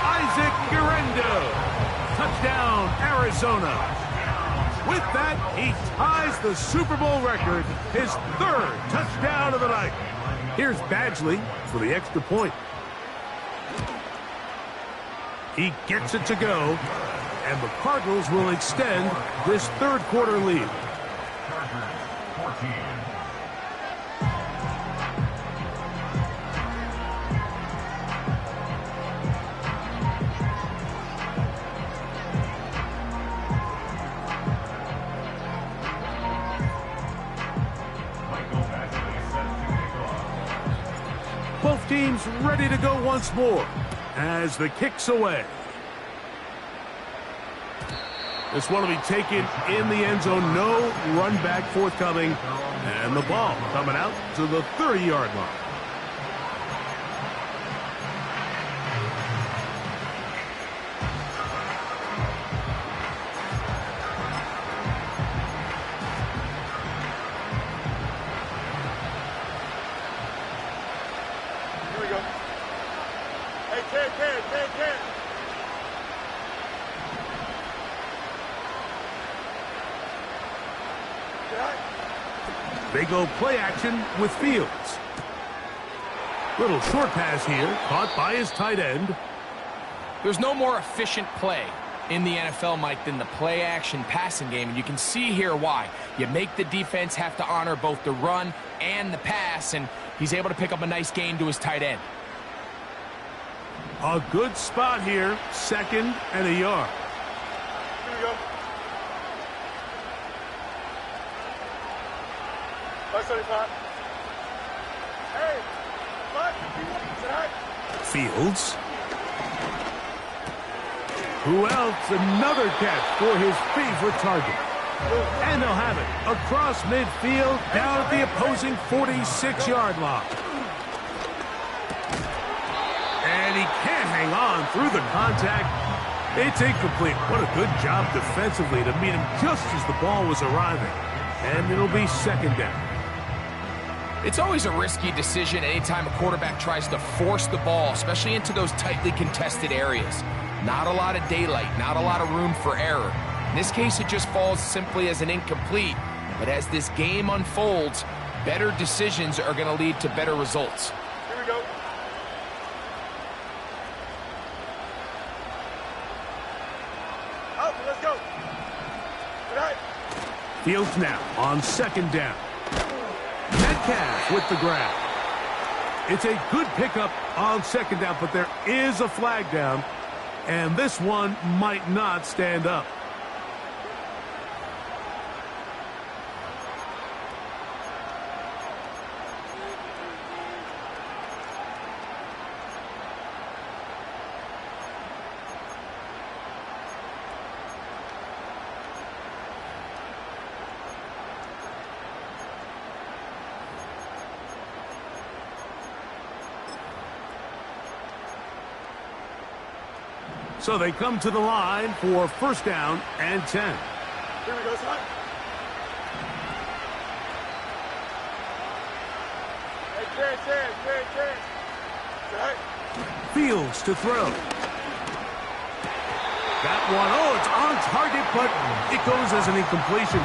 Isaac Garendo. Touchdown, Arizona. With that, he ties the Super Bowl record, his 3rd touchdown of the night. Here's Badgley for the extra point. He gets it to go, and the Cardinals will extend this 3rd quarter lead. Both teams ready to go once more as the kick's away. This one will be taken in the end zone. No run back forthcoming. And the ball coming out to the 30-yard line. They go play action with Fields. Little short pass here, caught by his tight end. There's no more efficient play in the NFL, Mike, than the play-action passing game, and you can see here why. You make the defense have to honor both the run and the pass, and he's able to pick up a nice gain to his tight end. A good spot here, 2nd and a yard. Here we go. Last 35. Hey, 551 tonight. Fields. Who else? Another catch for his favorite target. And they'll have it across midfield down at the opposing 46-yard line. And he can't hang on through the contact. It's incomplete. What a good job defensively to meet him just as the ball was arriving. And it'll be 2nd down. It's always a risky decision anytime a quarterback tries to force the ball, especially into those tightly contested areas. Not a lot of daylight, not a lot of room for error. In this case, it just falls simply as an incomplete. But as this game unfolds, better decisions are going to lead to better results. Here we go. Out, let's go. Good night. Fields now on 2nd down. Metcalf with the grab. It's a good pickup on 2nd down, but there is a flag down, and this one might not stand up. So they come to the line for 1st down and 10. Here we go, son. Hey, Terry. Right. Fields to throw. Got one. Oh, it's on target, but it goes as an incompletion.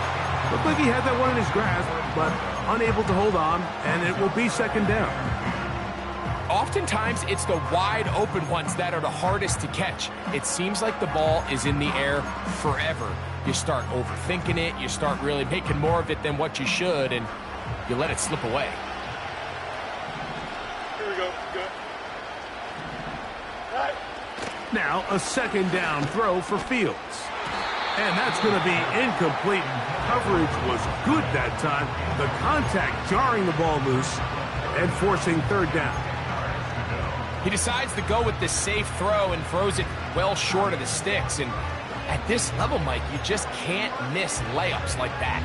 Looked like he had that one in his grasp, but unable to hold on, and it will be 2nd down. Oftentimes, it's the wide open ones that are the hardest to catch. It seems like the ball is in the air forever. You start overthinking it, you start really making more of it than what you should, and you let it slip away. Here we go. Good. Right. Now a 2nd down throw for Fields. And that's going to be incomplete. Coverage was good that time. The contact jarring the ball loose and forcing 3rd down. He decides to go with this safe throw and throws it well short of the sticks. And at this level, Mike, you just can't miss layups like that.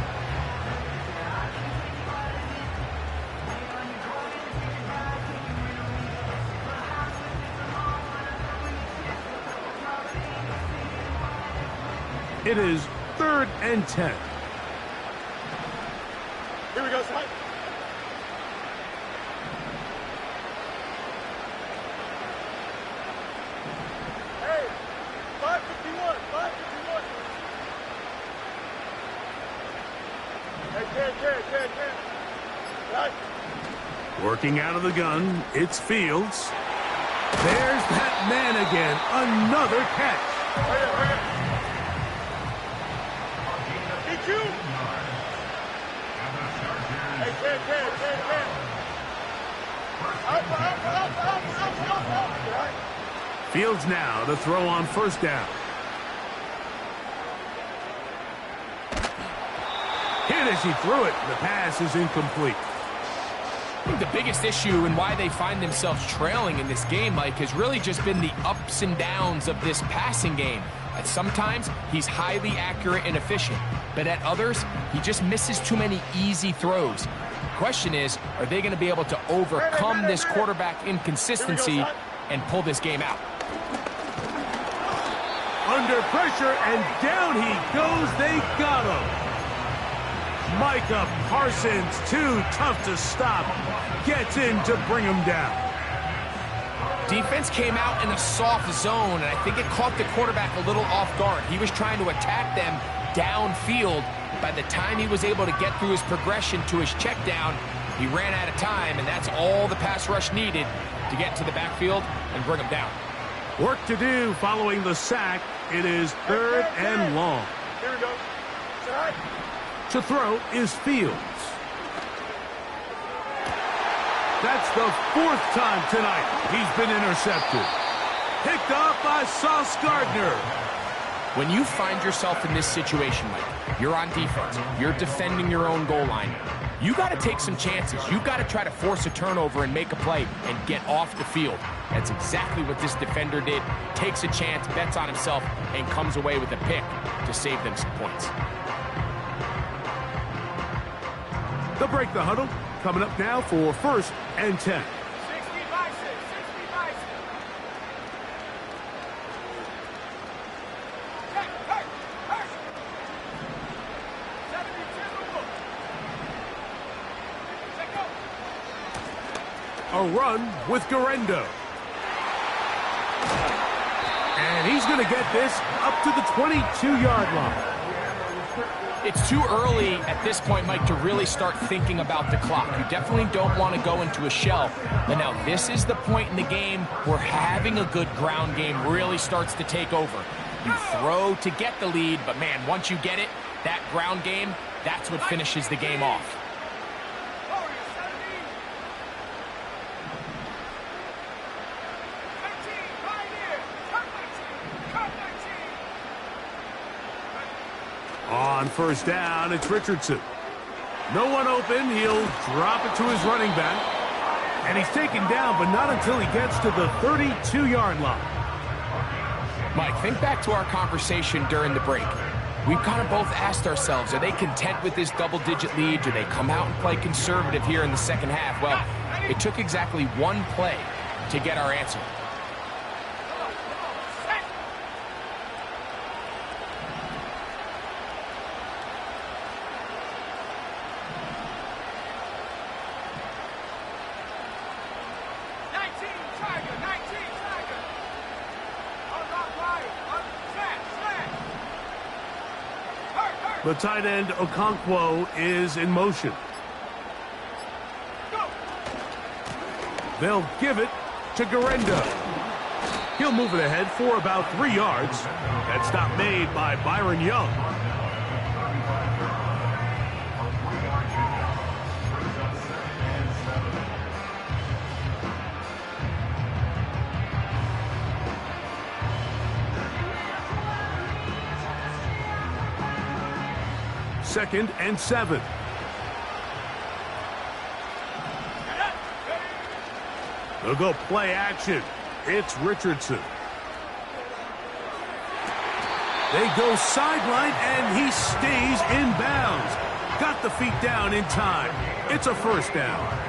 It is 3rd and 10. Here we go, son. Hey, 551. Hey, Terry. Right. Working out of the gun, it's Fields. There's that man again. Another catch. Hurry up. You. Hey, Terry. Up. Fields now to throw on 1st down. Hit as he threw it. The pass is incomplete. I think the biggest issue and why they find themselves trailing in this game, Mike, has really just been the ups and downs of this passing game. At sometimes, he's highly accurate and efficient, but at others, he just misses too many easy throws. The question is, are they going to be able to overcome this quarterback inconsistency and pull this game out? Under pressure, and down he goes. They got him. Micah Parsons, too tough to stop, gets in to bring him down. Defense came out in a soft zone, and I think it caught the quarterback a little off guard. He was trying to attack them downfield. By the time he was able to get through his progression to his check down, he ran out of time, and that's all the pass rush needed to get to the backfield and bring him down. Work to do following the sack. It is 3rd and long. Here we go. Shot. To throw is Fields. That's the 4th time tonight he's been intercepted. Picked off by Sauce Gardner. When you find yourself in this situation, Mike, you're on defense, you're defending your own goal line, you got to take some chances. You got to try to force a turnover and make a play and get off the field. That's exactly what this defender did. Takes a chance, bets on himself, and comes away with a pick to save them some points. They'll break the huddle. Coming up now for 1st and 10. 60 by 6. 60 by 6. Hey, hey, hey. 72. Take go. A run with Garendo. And he's going to get this up to the 22-yard line. It's too early at this point, Mike, to really start thinking about the clock. You definitely don't want to go into a shell. But now this is the point in the game where having a good ground game really starts to take over. You throw to get the lead, but man, once you get it, that ground game, that's what finishes the game off. On 1st down, it's Richardson. No one open. He'll drop it to his running back. And he's taken down, but not until he gets to the 32-yard line. Mike, think back to our conversation during the break. We've kind of both asked ourselves, are they content with this double-digit lead? Do they come out and play conservative here in the second half? Well, it took exactly one play to get our answer. The tight end, Okonkwo, is in motion. They'll give it to Garendo. He'll move it ahead for about 3 yards. That stop made by Byron Young. Second and 7. They'll go play action. It's Richardson. They go sideline, and he stays in bounds. Got the feet down in time. It's a 1st down.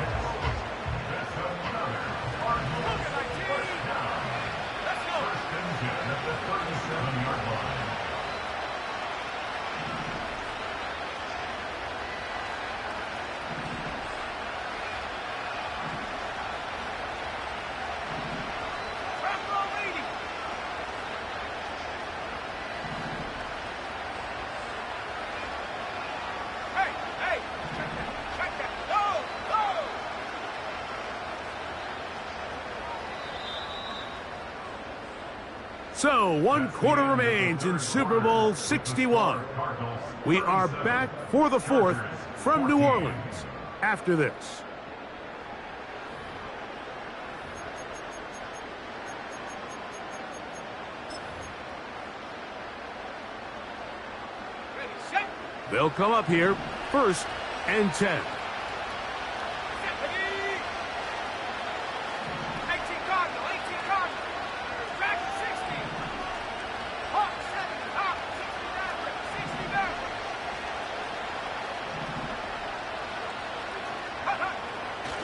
So, 1 quarter remains in Super Bowl 61. We are back for the 4th from New Orleans after this. They'll come up here, 1st and 10.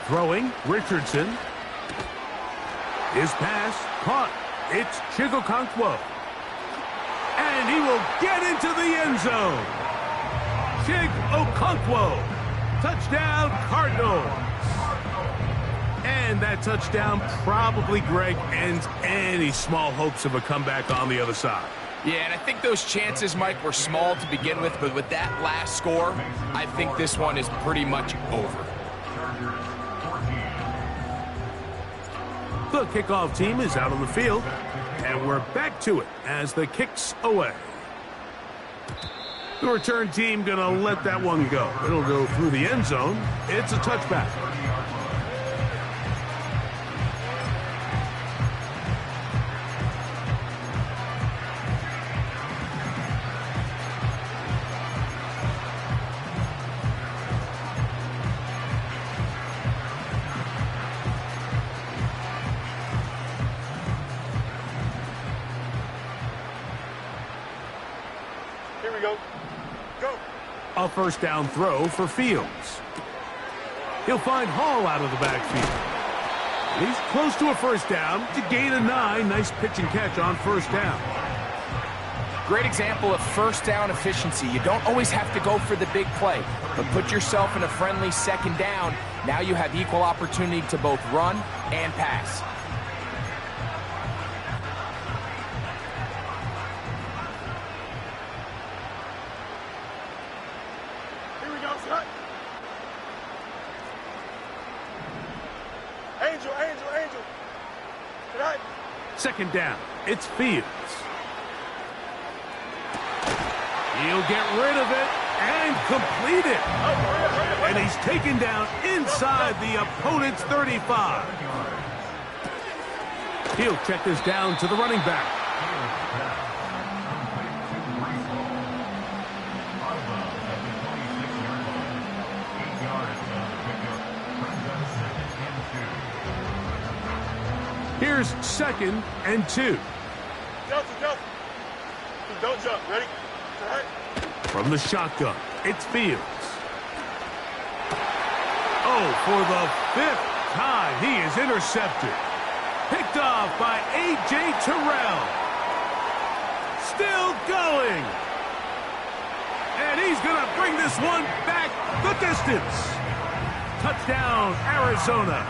Throwing, Richardson. His pass caught. It's Okonkwo. And he will get into the end zone. Okonkwo. Touchdown, Cardinals. And that touchdown probably, Greg, ends any small hopes of a comeback on the other side. Yeah, and I think those chances, Mike, were small to begin with, but with that last score, I think this one is pretty much over. The kickoff team is out on the field, and we're back to it as the kick's away. The return team going to let that one go. It'll go through the end zone. It's a touchback. Here we go. Go. A first down throw for Fields. He'll find Hall out of the backfield. He's close to a first down to gain a 9. Nice pitch and catch on first down. Great example of first down efficiency. You don't always have to go for the big play, but put yourself in a friendly second down. Now you have equal opportunity to both run and pass. Here we go, son. Angel, Angel, Angel. Tonight. Second down. It's Fields. He'll get rid of it and complete it. And he's taken down inside the opponent's 35. He'll check this down to the running back. Here's 2nd and 2. Justin, Justin. Don't jump. Ready? Right. From the shotgun, it's Fields. Oh, for the 5th time, he is intercepted. Picked off by A.J. Terrell. Still going. And he's going to bring this one back the distance. Touchdown, Arizona.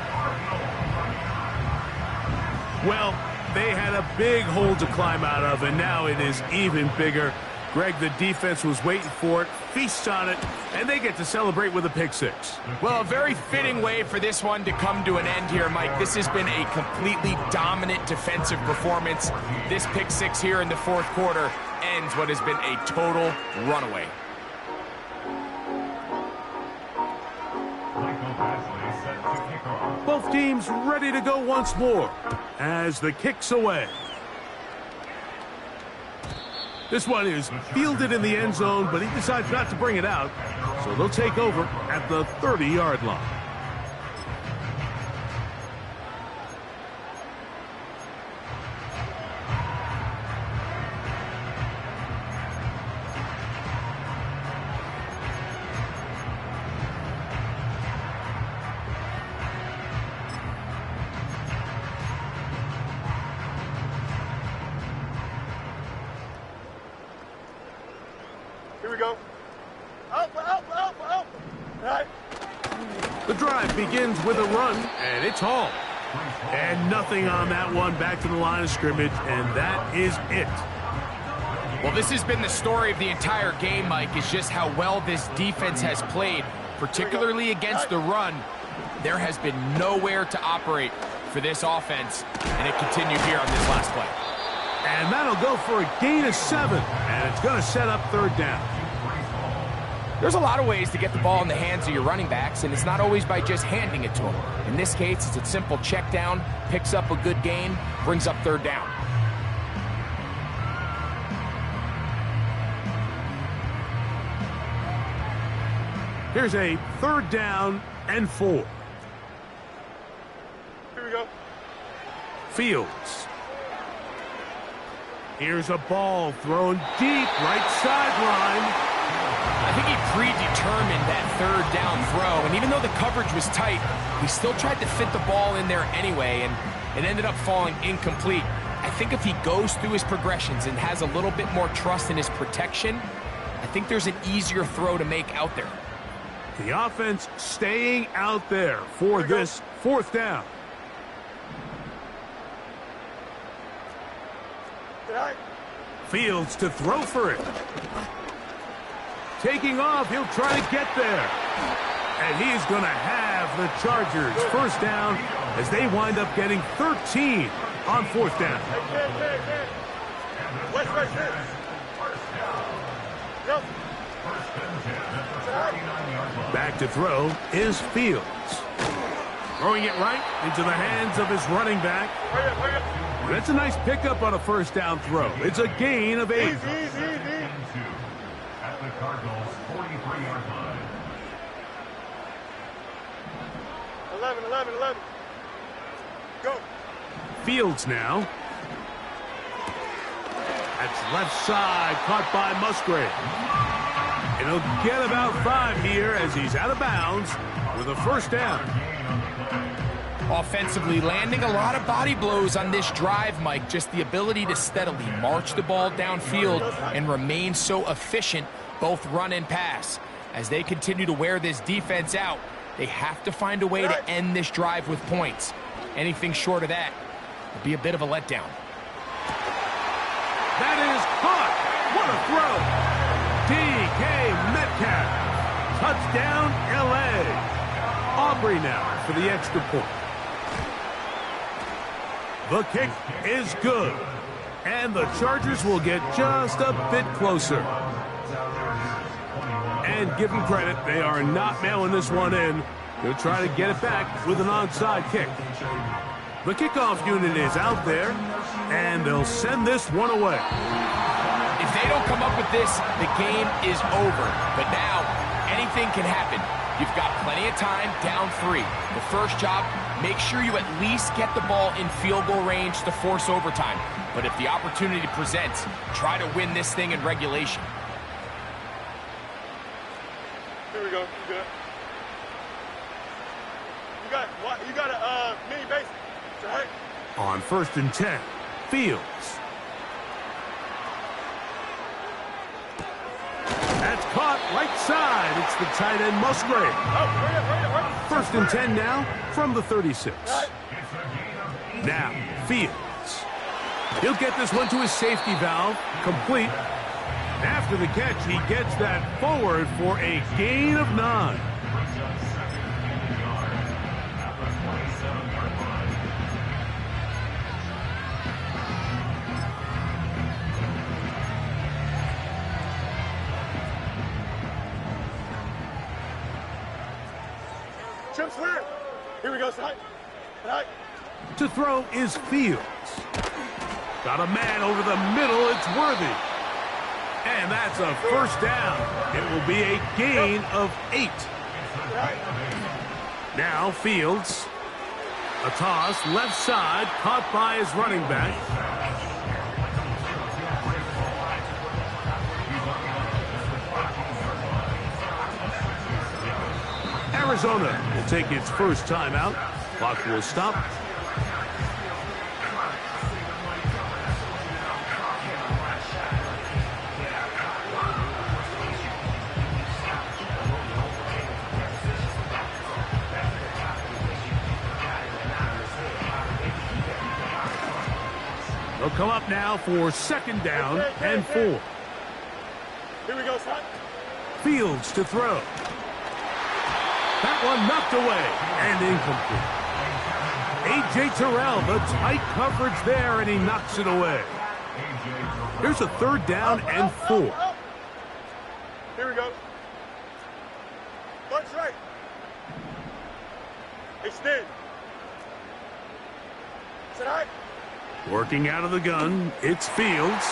Well, they had a big hole to climb out of, and now it is even bigger. Greg, the defense was waiting for it, feasts on it, and they get to celebrate with a pick six. Well, a very fitting way for this one to come to an end here, Mike. This has been a completely dominant defensive performance. This pick six here in the fourth quarter ends what has been a total runaway. Both teams ready to go once more as the kick's away. This one is fielded in the end zone, but he decides not to bring it out, so they'll take over at the 30-yard line. Here we go. Up. Right. The drive begins with a run, and it's Hall. And nothing on that one, back to the line of scrimmage, and that is it. Well, this has been the story of the entire game, Mike, is just how well this defense has played, particularly against the run. There has been nowhere to operate for this offense, and it continued here on this last play. And that'll go for a gain of 7, and it's going to set up third down. There's a lot of ways to get the ball in the hands of your running backs, and it's not always by just handing it to them. In this case, it's a simple check down, picks up a good gain, brings up third down. Here's a 3rd down and 4. Here we go. Fields. Here's a ball thrown deep, right sideline. I think he predetermined that 3rd down throw, and even though the coverage was tight, he still tried to fit the ball in there anyway, and it ended up falling incomplete. I think if he goes through his progressions and has a little bit more trust in his protection, I think there's an easier throw to make out there. The offense staying out there for this 4th down. Right. Fields to throw for it. Taking off, he'll try to get there. And he's going to have the Chargers first down as they wind up getting 13 on 4th down. Back to throw is Fields. Throwing it right into the hands of his running back. That's a nice pickup on a 1st down throw. It's a gain of 8. At the Cardinals' 43-yard line. 11. Go. Fields now. That's left side, caught by Musgrave. And he'll get about 5 here as he's out of bounds with a 1st down. Offensively, landing a lot of body blows on this drive, Mike. Just the ability to steadily march the ball downfield and remain so efficient, both run and pass. As they continue to wear this defense out, they have to find a way to end this drive with points. Anything short of that would be a bit of a letdown. That is caught. What a throw. DK Metcalf. Touchdown, L.A. Aubrey now for the extra point. The kick is good. And the Chargers will get just a bit closer. And give them credit, they are not mailing this one in. They'll try to get it back with an onside kick. The kickoff unit is out there, and they'll send this one away. If they don't come up with this, the game is over. But now, anything can happen. You've got plenty of time, down 3. The first job, make sure you at least get the ball in field goal range to force overtime. But if the opportunity presents, try to win this thing in regulation. Here we go. You good? You got a mini base. Right. On 1st and 10, Fields. That's caught right side. It's the tight end Musgrave. 1st and 10 now from the 36. Now, Fields. He'll get this one to his safety valve, complete. After the catch, he gets that forward for a gain of 9. Here we go, side. To throw is Fields. Got a man over the middle. It's Worthy. And that's a 1st down. It will be a gain of 8. Now Fields. A toss, left side, caught by his running back. Arizona will take its first timeout. Clock will stop. They'll come up now for 2nd down and 4. Here we go, son. Fields to throw. That one knocked away and incomplete. A.J. Terrell, the tight coverage there, and he knocks it away. Here's a 3rd down and 4. Here we go. Punch right. Extend. Sit high. Working out of the gun, it's Fields.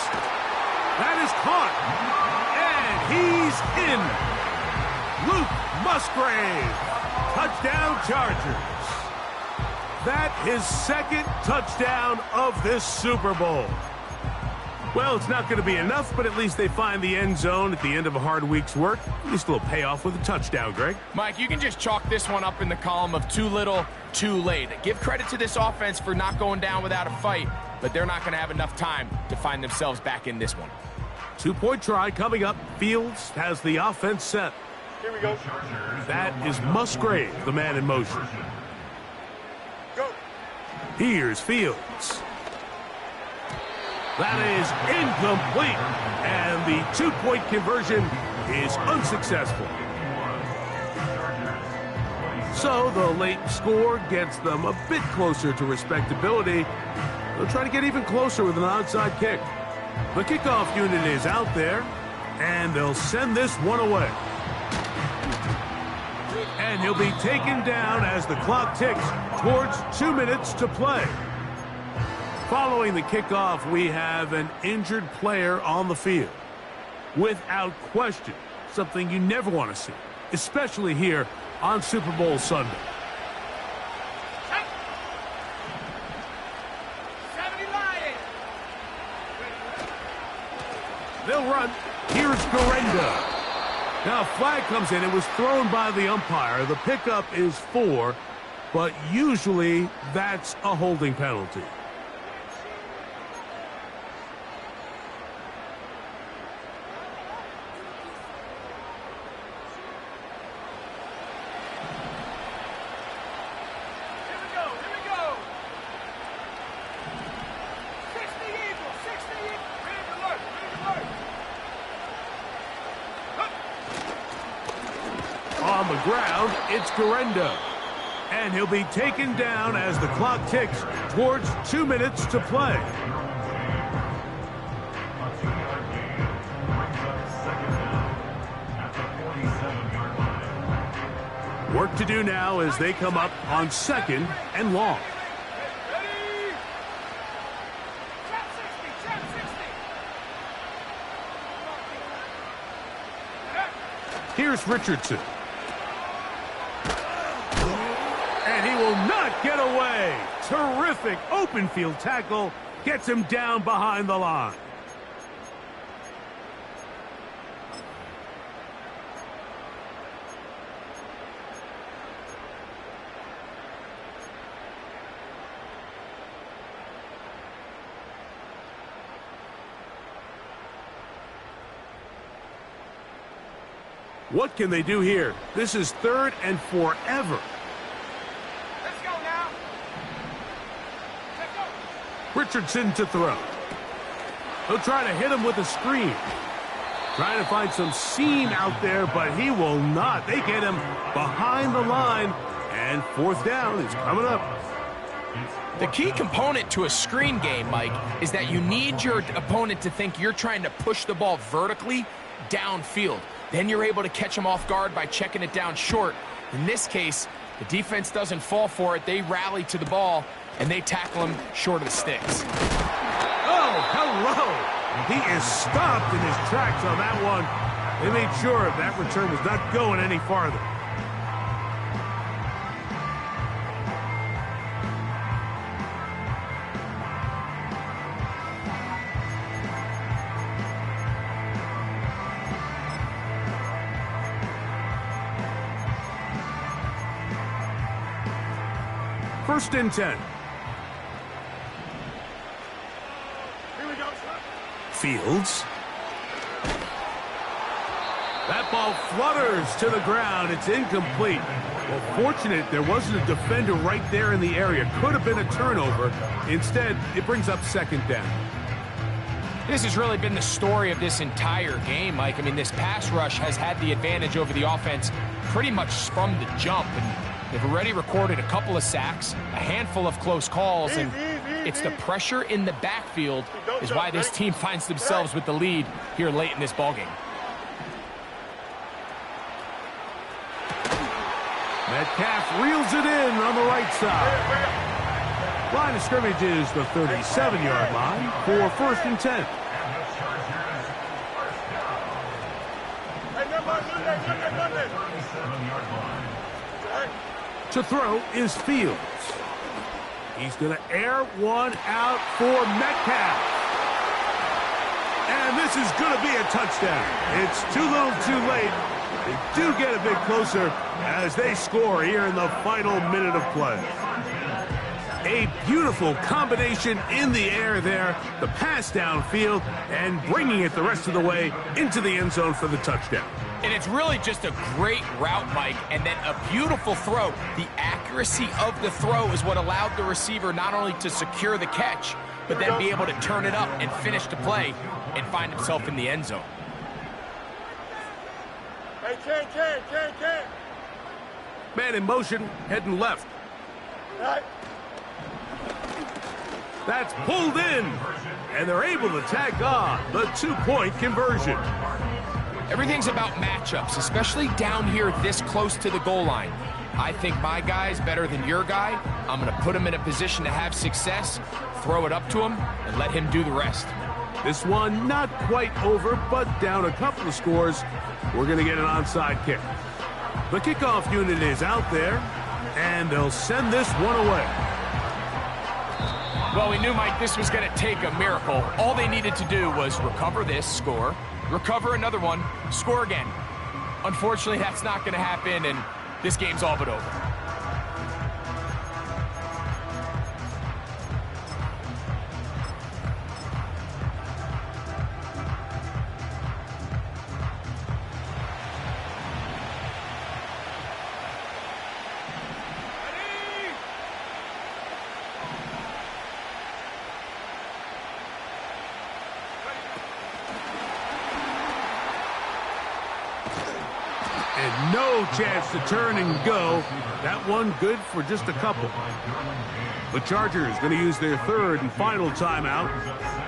That is caught. And he's in. Luke Musgrave. Touchdown Chargers. That his 2nd touchdown of this Super Bowl. Well, it's not going to be enough, but at least they find the end zone at the end of a hard week's work. At least a little payoff with a touchdown, Greg. Mike, you can just chalk this one up in the column of too little, too late. Give credit to this offense for not going down without a fight, but they're not going to have enough time to find themselves back in this one. 2-point try coming up. Fields has the offense set. Here we go. That is Musgrave, the man in motion. Go. Here's Fields. That is incomplete. And the 2-point conversion is unsuccessful. So the late score gets them a bit closer to respectability. They'll try to get even closer with an onside kick. The kickoff unit is out there, and they'll send this one away. And he'll be taken down as the clock ticks towards 2 minutes to play. Following the kickoff, we have an injured player on the field. Without question, something you never want to see, especially here on Super Bowl Sunday. They'll run. Here's Gorenda. Now a flag comes in. It was thrown by the umpire. The pickup is 4, but usually that's a holding penalty. On the ground, it's Gorenda. And he'll be taken down as the clock ticks towards 2 minutes to play. Work to do now as they come up on 2nd and long. Here's Richardson. And he will not get away. Terrific open field tackle. Gets him down behind the line. What can they do here? This is 3rd and forever. Let's go now. Let's go. Richardson to throw. He'll try to hit him with a screen. Trying to find some seam out there, but he will not. They get him behind the line, and 4th down is coming up. The key component to a screen game, Mike, is that you need your opponent to think you're trying to push the ball vertically downfield. Then you're able to catch them off guard by checking it down short. In this case, the defense doesn't fall for it. They rally to the ball, and they tackle him short of the sticks. Oh, hello! He is stopped in his tracks on that one. They made sure that return was not going any farther. First and 10. Here we go, son. Fields. That ball flutters to the ground. It's incomplete. Well, fortunate there wasn't a defender right there in the area. Could have been a turnover. Instead, it brings up 2nd down. This has really been the story of this entire game, Mike. I mean, this pass rush has had the advantage over the offense pretty much from the jump. And they've already recorded a couple of sacks, a handful of close calls, and it's the pressure in the backfield is why this team finds themselves with the lead here late in this ballgame. Metcalf reels it in on the right side. Line of scrimmage is the 37-yard line for 1st and 10. To throw is Fields. He's going to air one out for Metcalf. And this is going to be a touchdown. It's too little too late. They do get a bit closer as they score here in the final minute of play. A beautiful combination in the air there. The pass downfield and bringing it the rest of the way into the end zone for the touchdown. And it's really just a great route, Mike, and then a beautiful throw. The accuracy of the throw is what allowed the receiver not only to secure the catch, but then be able to turn it up and finish the play and find himself in the end zone. Hey, Ken. Man in motion, heading left. That's pulled in, and they're able to tack on the 2-point conversion. Everything's about matchups, especially down here this close to the goal line. I think my guy's better than your guy. I'm going to put him in a position to have success, throw it up to him, and let him do the rest. This one not quite over, but down a couple of scores. We're going to get an onside kick. The kickoff unit is out there, and they'll send this one away. Well, we knew, Mike, this was going to take a miracle. All they needed to do was recover this, score, recover another one, score again. Unfortunately, that's not going to happen, and this game's all but over. And no chance to turn and go. That one good for just a couple. The Chargers going to use their third and final timeout.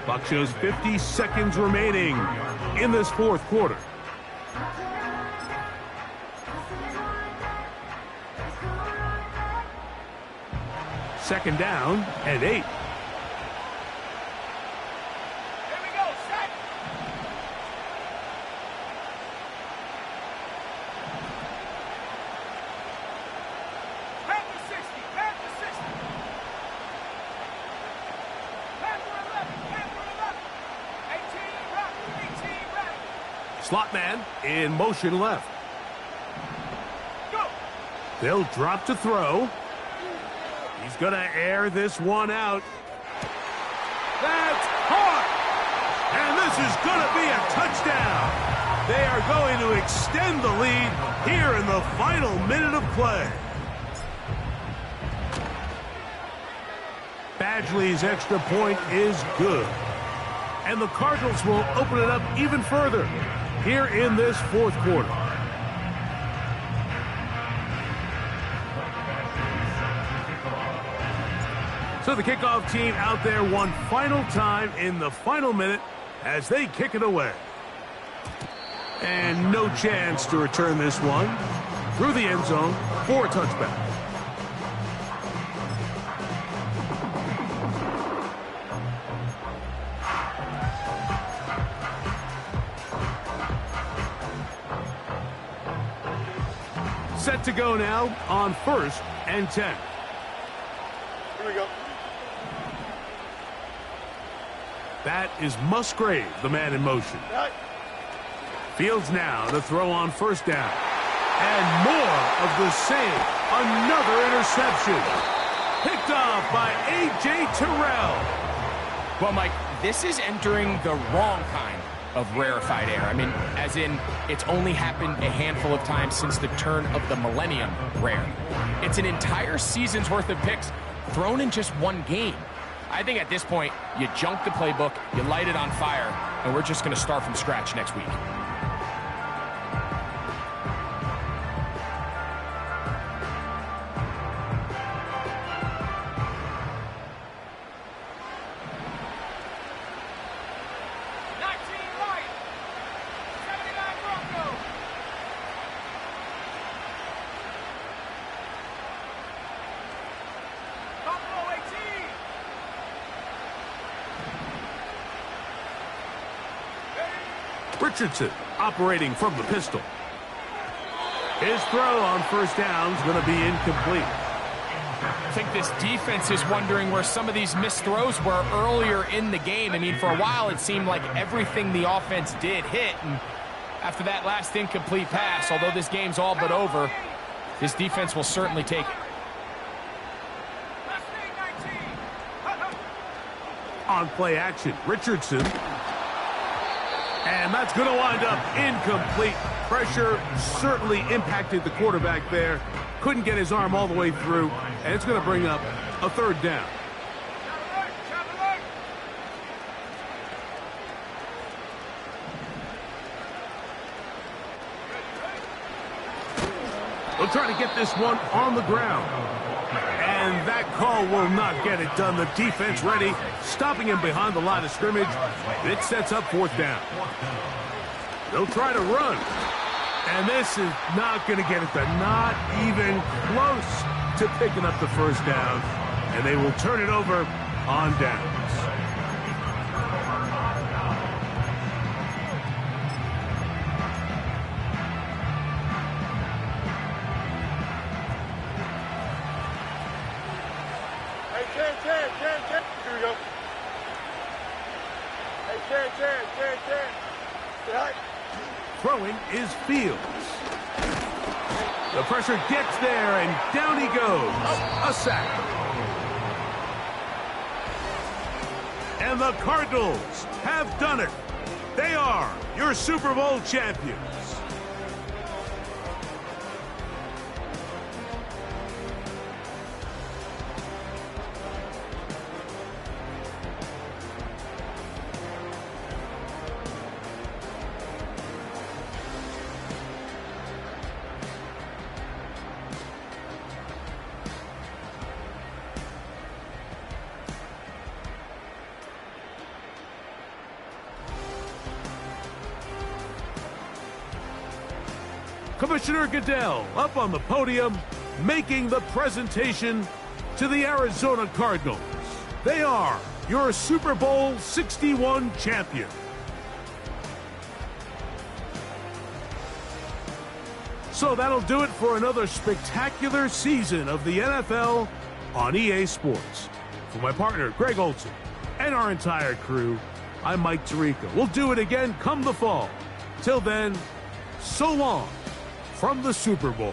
Clock shows 50 seconds remaining in this fourth quarter. Second down and 8. Slot man in motion left. Go. They'll drop to throw. He's going to air this one out. That's caught! And this is going to be a touchdown. They are going to extend the lead here in the final minute of play. Badgley's extra point is good. And the Cardinals will open it up even further here in this fourth quarter. So the kickoff team out there one final time in the final minute as they kick it away. And no chance to return this one through the end zone for a touchback. Set to go now on 1st and 10. Here we go. That is Musgrave, the man in motion. Fields now to throw on 1st down. And more of the same. Another interception. Picked off by A.J. Terrell. Well, Mike, this is entering the wrong kind of rarefied air. I mean, as in, it's only happened a handful of times since the turn of the millennium rare. It's an entire season's worth of picks thrown in just one game. I think at this point, you junk the playbook, you light it on fire, and we're just going to start from scratch next week. Richardson operating from the pistol. His throw on 1st down is going to be incomplete. I think this defense is wondering where some of these missed throws were earlier in the game. I mean, for a while, it seemed like everything the offense did hit. And after that last incomplete pass, although this game's all but over, this defense will certainly take it. On play action, Richardson. And that's going to wind up incomplete. Pressure certainly impacted the quarterback there. Couldn't get his arm all the way through. And it's going to bring up a 3rd down. They'll try to get this one on the ground. And that call will not get it done. The defense ready, stopping him behind the line of scrimmage. It sets up 4th down. They'll try to run. And this is not going to get it done. Not even close to picking up the 1st down. And they will turn it over on downs. Here we go. Hey, Chad. Throwing is Fields. The pressure gets there, and down he goes. A sack. And the Cardinals have done it. They are your Super Bowl champions. Commissioner Goodell up on the podium, making the presentation to the Arizona Cardinals. They are your Super Bowl 61 champion. So that'll do it for another spectacular season of the NFL on EA Sports. For my partner, Greg Olson, and our entire crew, I'm Mike Tirico. We'll do it again come the fall. Till then, so long from the Super Bowl.